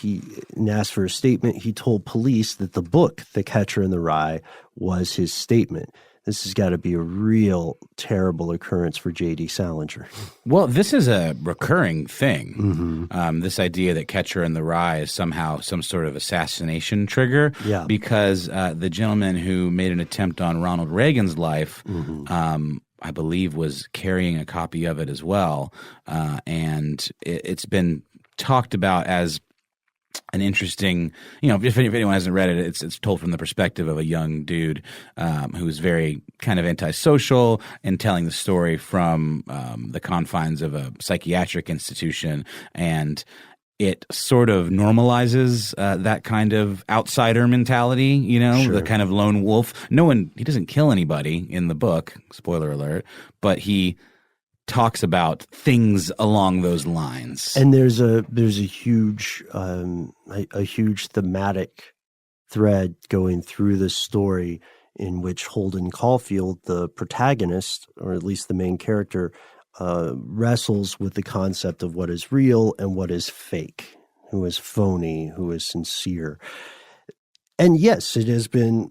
and asked for a statement. He told police that the book, The Catcher in the Rye, was his statement. This has got to be a real terrible occurrence for J.D. Salinger. Well, this is a recurring thing. This idea that Catcher in the Rye is somehow some sort of assassination trigger. Yeah. Because the gentleman who made an attempt on Ronald Reagan's life, I believe, was carrying a copy of it as well. And it's been talked about as an interesting, if anyone hasn't read it, it's told from the perspective of a young dude who's very kind of antisocial and telling the story from the confines of a psychiatric institution. And it sort of normalizes that kind of outsider mentality, the kind of lone wolf. He doesn't kill anybody in the book, spoiler alert, but he talks about things along those lines. And there's a huge thematic thread going through this story in which Holden Caulfield, the protagonist, or at least the main character, wrestles with the concept of what is real and what is fake, who is phony, who is sincere. And yes, it has been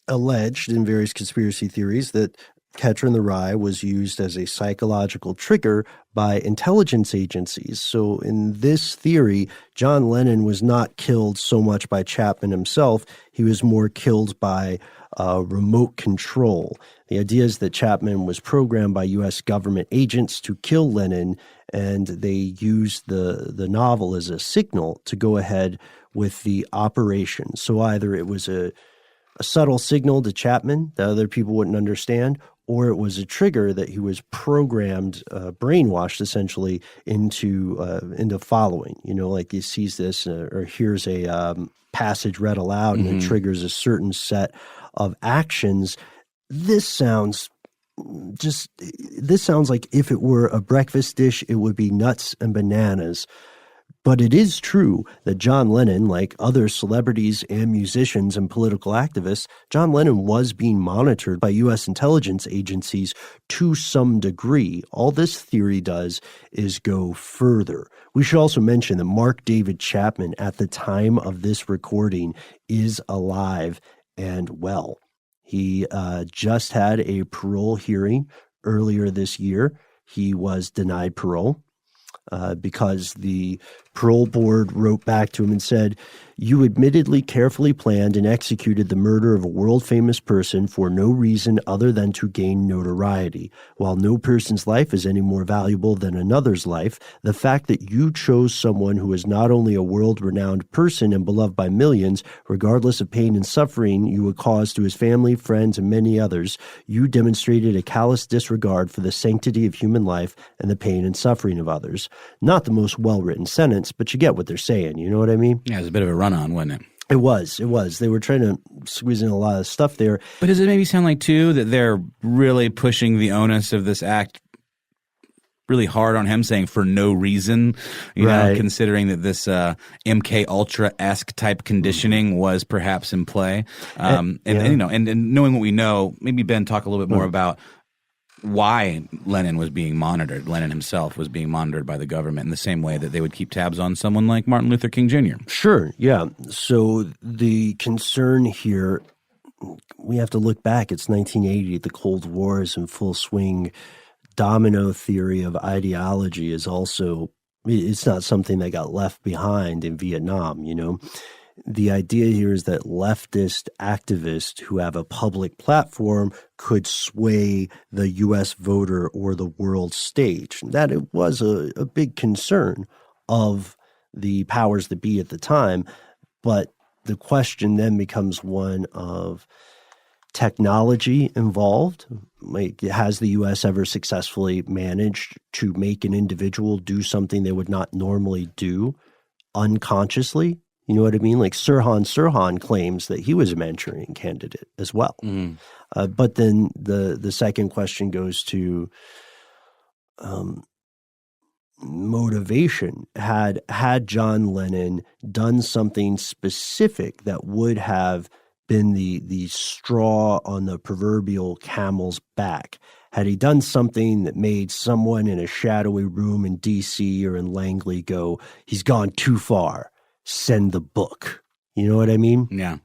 alleged in various conspiracy theories that Catcher in the Rye was used as a psychological trigger by intelligence agencies. So in this theory, John Lennon was not killed so much by Chapman himself. He was more killed by remote control. The idea is that Chapman was programmed by U.S. government agents to kill Lennon, and they used the novel as a signal to go ahead with the operation. So either it was a subtle signal to Chapman that other people wouldn't understand, or it was a trigger that he was programmed, brainwashed essentially into following. Like he sees this or hears a passage read aloud and it triggers a certain set of actions. This sounds like if it were a breakfast dish, it would be nuts and bananas. But it is true that John Lennon, like other celebrities and musicians and political activists, John Lennon was being monitored by U.S. intelligence agencies to some degree. All this theory does is go further. We should also mention that Mark David Chapman, at the time of this recording, is alive and well. He just had a parole hearing earlier this year. He was denied parole. Because the parole board wrote back to him and said, You admittedly carefully planned and executed the murder of a world-famous person for no reason other than to gain notoriety. While no person's life is any more valuable than another's life, the fact that you chose someone who is not only a world-renowned person and beloved by millions, regardless of pain and suffering you would cause to his family, friends, and many others, you demonstrated a callous disregard for the sanctity of human life and the pain and suffering of others. Not the most well-written sentence, but you get what they're saying. You know what I mean? Yeah, it was a bit of a run-on, wasn't it? It was. They were trying to squeeze in a lot of stuff there. But does it maybe sound like, too, that they're really pushing the onus of this act really hard on him, saying for no reason, you know, considering that this MK Ultra-esque type conditioning was perhaps in play? And knowing what we know, maybe Ben, talk a little bit more about why Lennon was being monitored. Lennon himself was being monitored by the government in the same way that they would keep tabs on someone like Martin Luther King Jr. Sure, yeah. So the concern here, we have to look back. It's 1980. The Cold War is in full swing. Domino theory of ideology is also, it's not something that got left behind in Vietnam, you know. The idea here is that leftist activists who have a public platform could sway the U.S. voter or the world stage. That it was a big concern of the powers that be at the time. But the question then becomes one of technology involved. Like, has the U.S. ever successfully managed to make an individual do something they would not normally do unconsciously? You know what I mean? Like Sirhan claims that he was a Manchurian candidate as well. But then the second question goes to motivation. Had John Lennon done something specific that would have been the straw on the proverbial camel's back? Had he done something that made someone in a shadowy room in D.C. or in Langley go, he's gone too far, send the book? You know what I mean? Yeah.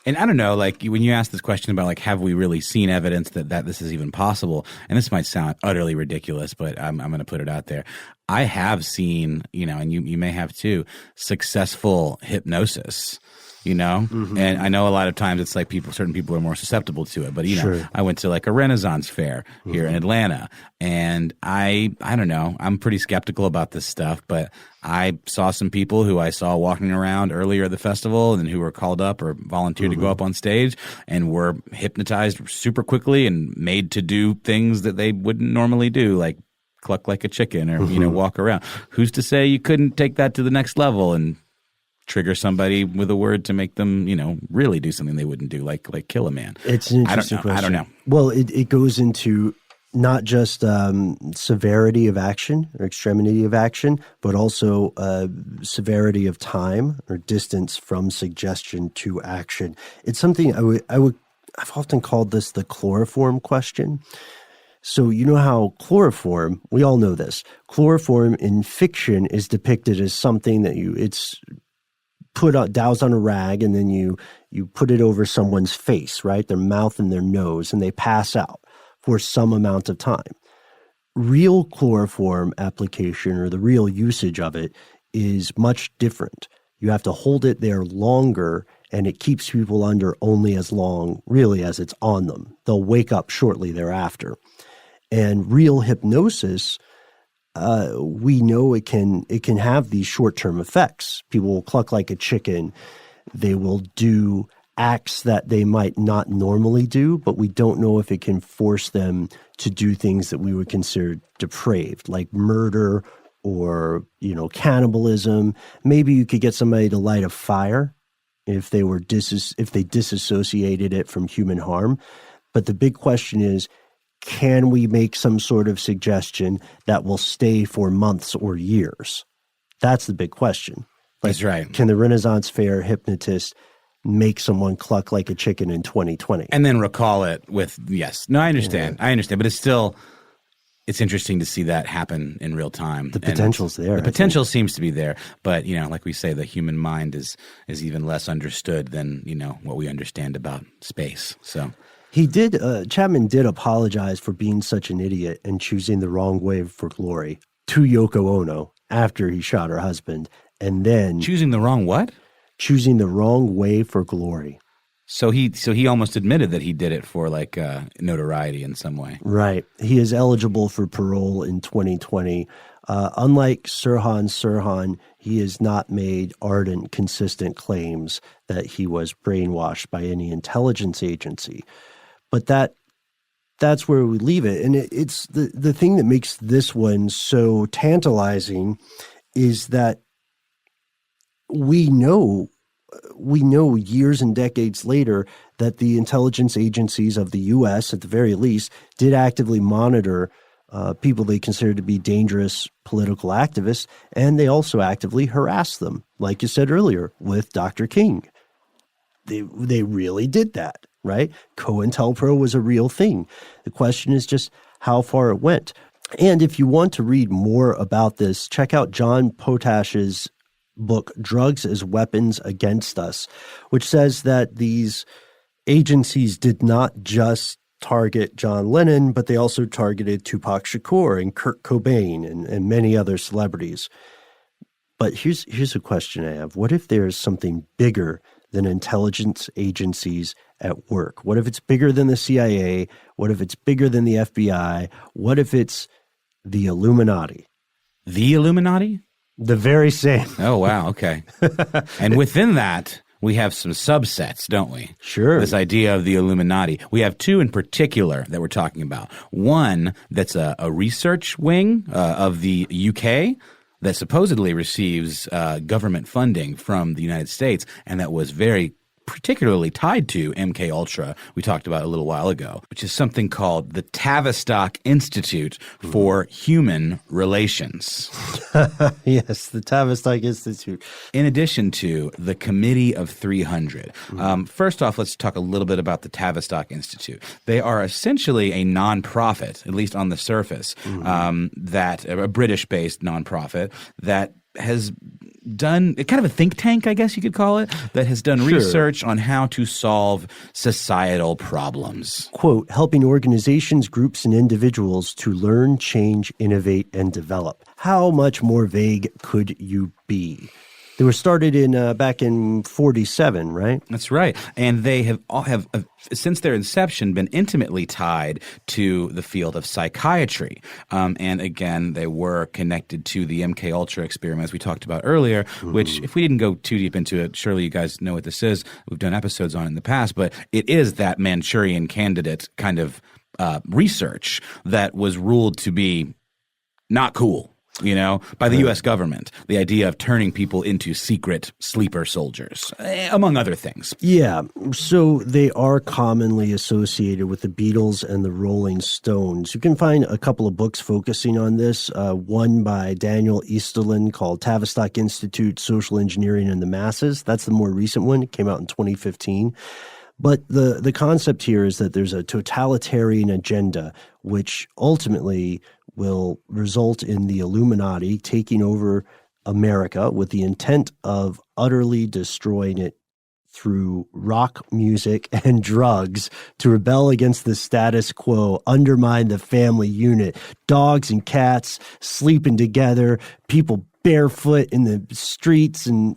And I don't know, like when you ask this question about like, have we really seen evidence that this is even possible? And this might sound utterly ridiculous, but I'm going to put it out there. I have seen, you know, and you may have too, successful hypnosis. You know, and I know a lot of times it's like certain people are more susceptible to it. But, you know, I went to like a Renaissance fair here in Atlanta, and I don't know, I'm pretty skeptical about this stuff, but I saw some people who I saw walking around earlier at the festival and who were called up or volunteered to go up on stage and were hypnotized super quickly and made to do things that they wouldn't normally do, like cluck like a chicken or, you know, walk around. Who's to say you couldn't take that to the next level and trigger somebody with a word to make them, you know, really do something they wouldn't do, like kill a man? It's an interesting question. I don't know. Well, it goes into not just severity of action or extremity of action, but also severity of time or distance from suggestion to action. It's something I've often called this the chloroform question. So you know how chloroform, we all know this, chloroform in fiction is depicted as something that it's doused on a rag, and then you put it over someone's face, right? Their mouth and their nose, and they pass out for some amount of time. Real chloroform application, or the real usage of it, is much different. You have to hold it there longer, and it keeps people under only as long, really, as it's on them. They'll wake up shortly thereafter. And real hypnosis, we know it can have these short-term effects. People will cluck like a chicken. They will do acts that they might not normally do, but we don't know if it can force them to do things that we would consider depraved, like murder or, you know, cannibalism. Maybe you could get somebody to light a fire if they disassociated it from human harm. But the big question is, can we make some sort of suggestion that will stay for months or years? That's the big question. Like, that's right. Can the Renaissance fair hypnotist make someone cluck like a chicken in 2020? And then recall it with, yes. No, I understand. Yeah. I understand. But it's interesting to see that happen in real time. The potential's there. The potential seems to be there. But, you know, like we say, the human mind is even less understood than, you know, what we understand about space. So Chapman did apologize for being such an idiot and choosing the wrong way for glory to Yoko Ono after he shot her husband. And then choosing the wrong what? choosing the wrong way for glory. So he almost admitted that he did it for like notoriety in some way. Right. He is eligible for parole in 2020. Unlike Sirhan, he has not made ardent, consistent claims that he was brainwashed by any intelligence agency. But that's where we leave it. And it's the thing that makes this one so tantalizing is that we know years and decades later that the intelligence agencies of the U.S., at the very least, did actively monitor people they considered to be dangerous political activists, and they also actively harassed them, like you said earlier, with Dr. King. They really did that, right? COINTELPRO was a real thing. The question is just how far it went. And if you want to read more about this, check out John Potash's book, Drugs as Weapons Against Us, which says that these agencies did not just target John Lennon, but they also targeted Tupac Shakur and Kurt Cobain and many other celebrities. But here's a question I have. What if there's something bigger than intelligence agencies at work? What if it's bigger than the CIA? What if it's bigger than the FBI? What if it's the Illuminati? The Illuminati? The very same. Oh, wow. Okay. And within that, we have some subsets, don't we? Sure. This idea of the Illuminati. We have two in particular that we're talking about. One that's a research wing of the UK that supposedly receives government funding from the United States, and that was very particularly tied to MK Ultra, we talked about a little while ago, which is something called the Tavistock Institute for Human Relations. Yes, the Tavistock Institute. In addition to the Committee of 300. First off, let's talk a little bit about the Tavistock Institute. They are essentially a nonprofit, at least on the surface, that a British-based nonprofit that has done kind of a think tank, I guess you could call it, that has done research on how to solve societal problems. Quote, helping organizations, groups, and individuals to learn, change, innovate, and develop. How much more vague could you be? They were started in back in 47, right? That's right. And they have since their inception, been intimately tied to the field of psychiatry. And again, they were connected to the MK Ultra experiments we talked about earlier, which if we didn't go too deep into it, surely you guys know what this is. We've done episodes on it in the past, but it is that Manchurian candidate kind of research that was ruled to be not cool. By the U.S. government, the idea of turning people into secret sleeper soldiers, among other things. Yeah. So they are commonly associated with the Beatles and the Rolling Stones. You can find a couple of books focusing on this. One by Daniel Easterlin called Tavistock Institute, Social Engineering and the Masses. That's the more recent one. It came out in 2015. But the concept here is that there's a totalitarian agenda, which ultimately will result in the Illuminati taking over America with the intent of utterly destroying it through rock music and drugs to rebel against the status quo, undermine the family unit, dogs and cats sleeping together, people barefoot in the streets and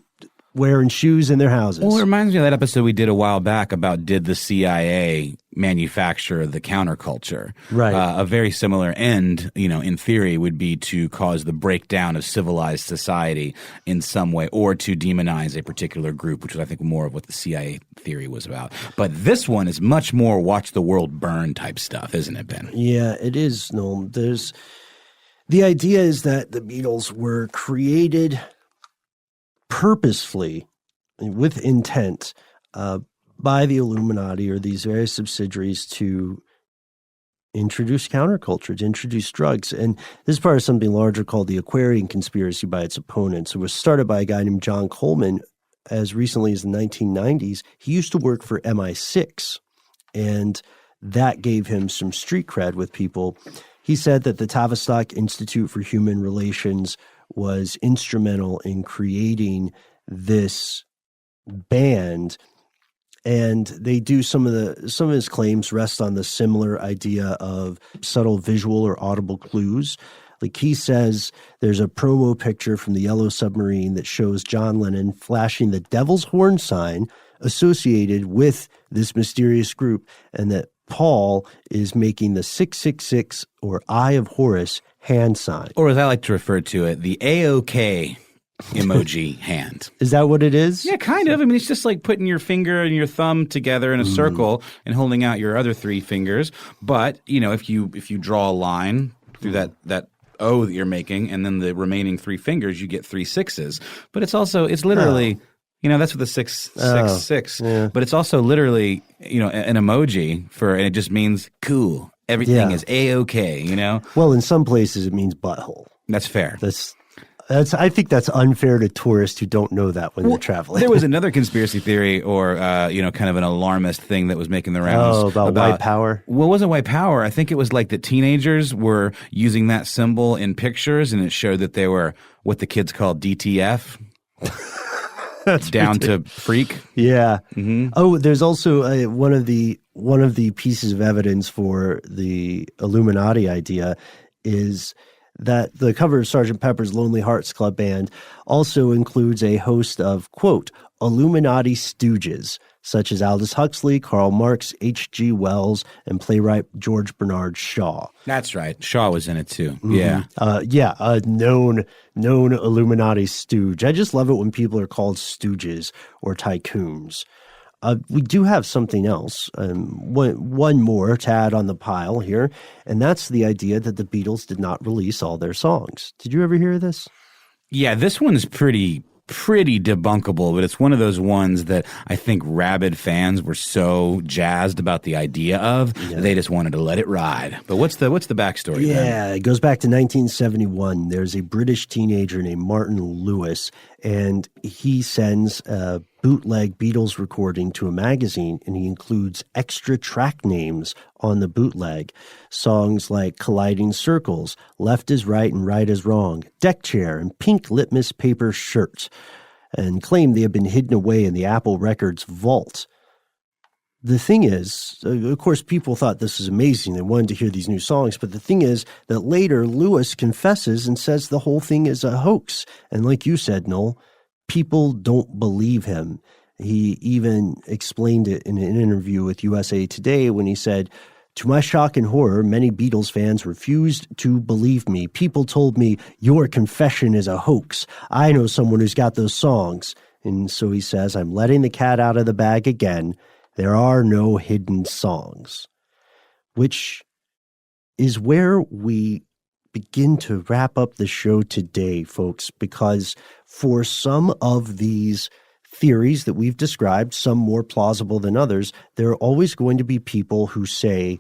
wearing shoes in their houses. Well, it reminds me of that episode we did a while back about did the CIA manufacture the counterculture? Right. A very similar end, in theory, would be to cause the breakdown of civilized society in some way, or to demonize a particular group, which was, I think, more of what the CIA theory was about. But this one is much more watch the world burn type stuff, isn't it, Ben? Yeah, it is, Noam. The idea is that the Beatles were created purposefully, with intent, by the Illuminati or these various subsidiaries to introduce counterculture, to introduce drugs. And this is part of something larger called the Aquarian Conspiracy by its opponents. It was started by a guy named John Coleman as recently as the 1990s. He used to work for MI6, and that gave him some street cred with people. He said that the Tavistock Institute for Human Relations was instrumental in creating this band, and they do some of his claims rest on the similar idea of subtle visual or audible clues, Like he says there's a promo picture from the Yellow Submarine that shows John Lennon flashing the devil's horn sign associated with this mysterious group, and that Paul is making the 666 or Eye of Horus hand sign. Or as I like to refer to it, the AOK emoji hand. Is that what it is? Yeah, kind of. I mean, it's just like putting your finger and your thumb together in a circle and holding out your other three fingers. But, if you draw a line through that O that you're making and then the remaining three fingers, you get 3 sixes. But it's literally, that's what the 666. Yeah. But it's also literally, an emoji and it just means cool. Everything is A-OK, Well, in some places it means butthole. That's fair. I think that's unfair to tourists who don't know that when they're traveling. There was another conspiracy theory or, kind of an alarmist thing that was making the rounds. Oh, about white power? Well, it wasn't white power. I think it was like that teenagers were using that symbol in pictures, and it showed that they were what the kids call DTF. That's down ridiculous. To freak. Yeah. Mm-hmm. Oh, there's also one of the pieces of evidence for the Illuminati idea is that the cover of Sgt. Pepper's Lonely Hearts Club Band also includes a host of, quote, Illuminati stooges, such as Aldous Huxley, Karl Marx, H.G. Wells, and playwright George Bernard Shaw. That's right. Shaw was in it too. Mm-hmm. Yeah. A known Illuminati stooge. I just love it when people are called stooges or tycoons. We do have something else, one more to add on the pile here, and that's the idea that the Beatles did not release all their songs. Did you ever hear this? Yeah, this one's pretty debunkable, but it's one of those ones that I think rabid fans were so jazzed about the idea of, they just wanted to let it ride. But what's the backstory? Yeah, it goes back to 1971. There's a British teenager named Martin Lewis, and he sends a bootleg Beatles recording to a magazine, and he includes extra track names on the bootleg. Songs like Colliding Circles, Left is Right and Right is Wrong, Deck Chair, and Pink Litmus Paper Shirt, and claimed they had been hidden away in the Apple Records vault. The thing is, of course, people thought this was amazing. They wanted to hear these new songs. But the thing is that later Lewis confesses and says the whole thing is a hoax. And like you said, Noel, people don't believe him. He even explained it in an interview with USA Today when he said, "To my shock and horror, many Beatles fans refused to believe me. People told me, your confession is a hoax. I know someone who's got those songs." And so he says, "I'm letting the cat out of the bag again. There are no hidden songs," which is where we begin to wrap up the show today, folks, because for some of these theories that we've described, some more plausible than others, there are always going to be people who say,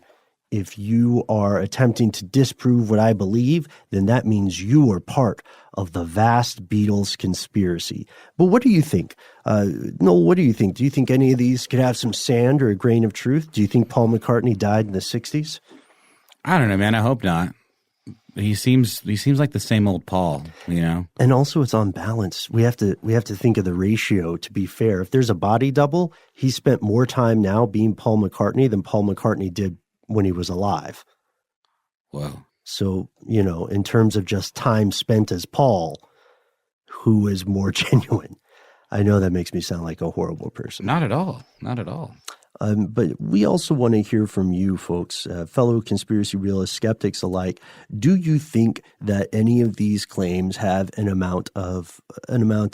if you are attempting to disprove what I believe, then that means you are part of the vast Beatles conspiracy. But what do you think? Noel, what do you think? Do you think any of these could have some sand or a grain of truth? Do you think Paul McCartney died in the 60s? I don't know, man. I hope not. He seems like the same old Paul, And also it's on balance. We have to think of the ratio to be fair. If there's a body double, he spent more time now being Paul McCartney than Paul McCartney did when he was alive. Whoa. So, in terms of just time spent as Paul, who is more genuine? I know that makes me sound like a horrible person. Not at all. Not at all. But we also want to hear from you, folks, fellow conspiracy realist skeptics alike. Do you think that any of these claims have an amount of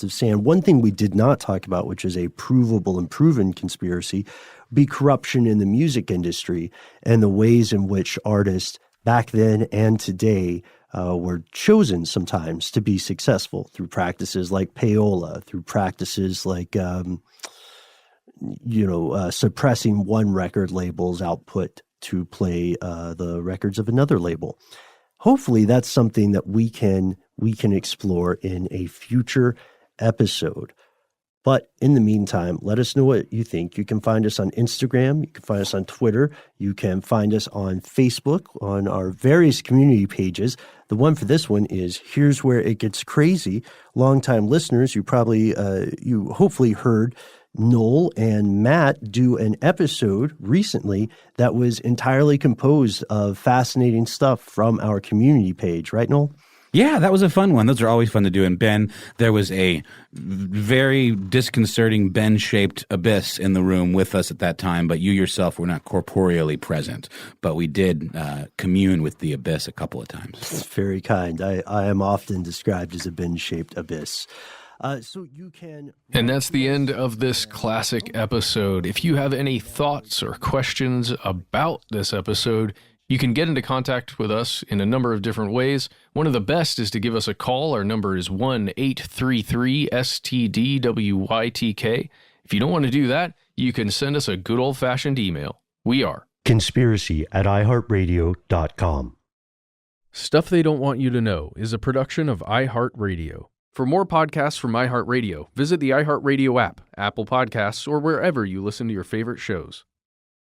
sand? One thing we did not talk about, which is a provable and proven conspiracy, be corruption in the music industry and the ways in which artists back then and today were chosen sometimes to be successful through practices like payola, through practices like suppressing one record label's output to play the records of another label. Hopefully that's something that we can explore in a future episode. But in the meantime, let us know what you think. You can find us on Instagram. You can find us on Twitter. You can find us on Facebook, on our various community pages. The one for this one is Here's Where It Gets Crazy. Longtime listeners, you hopefully heard Noel and Matt do an episode recently that was entirely composed of fascinating stuff from our community page, right, Noel? Yeah, that was a fun one. Those are always fun to do. And Ben, there was a very disconcerting Ben-shaped abyss in the room with us at that time, but you yourself were not corporeally present. But we did commune with the abyss a couple of times. It's very kind. I am often described as a Ben-shaped abyss. So you can... And that's the end of this classic episode. If you have any thoughts or questions about this episode, you can get into contact with us in a number of different ways. One of the best is to give us a call. Our number is 1-833-STDWYTK. If you don't want to do that, you can send us a good old-fashioned email. We are conspiracy@iHeartRadio.com. Stuff They Don't Want You to Know is a production of iHeartRadio. For more podcasts from iHeartRadio, visit the iHeartRadio app, Apple Podcasts, or wherever you listen to your favorite shows.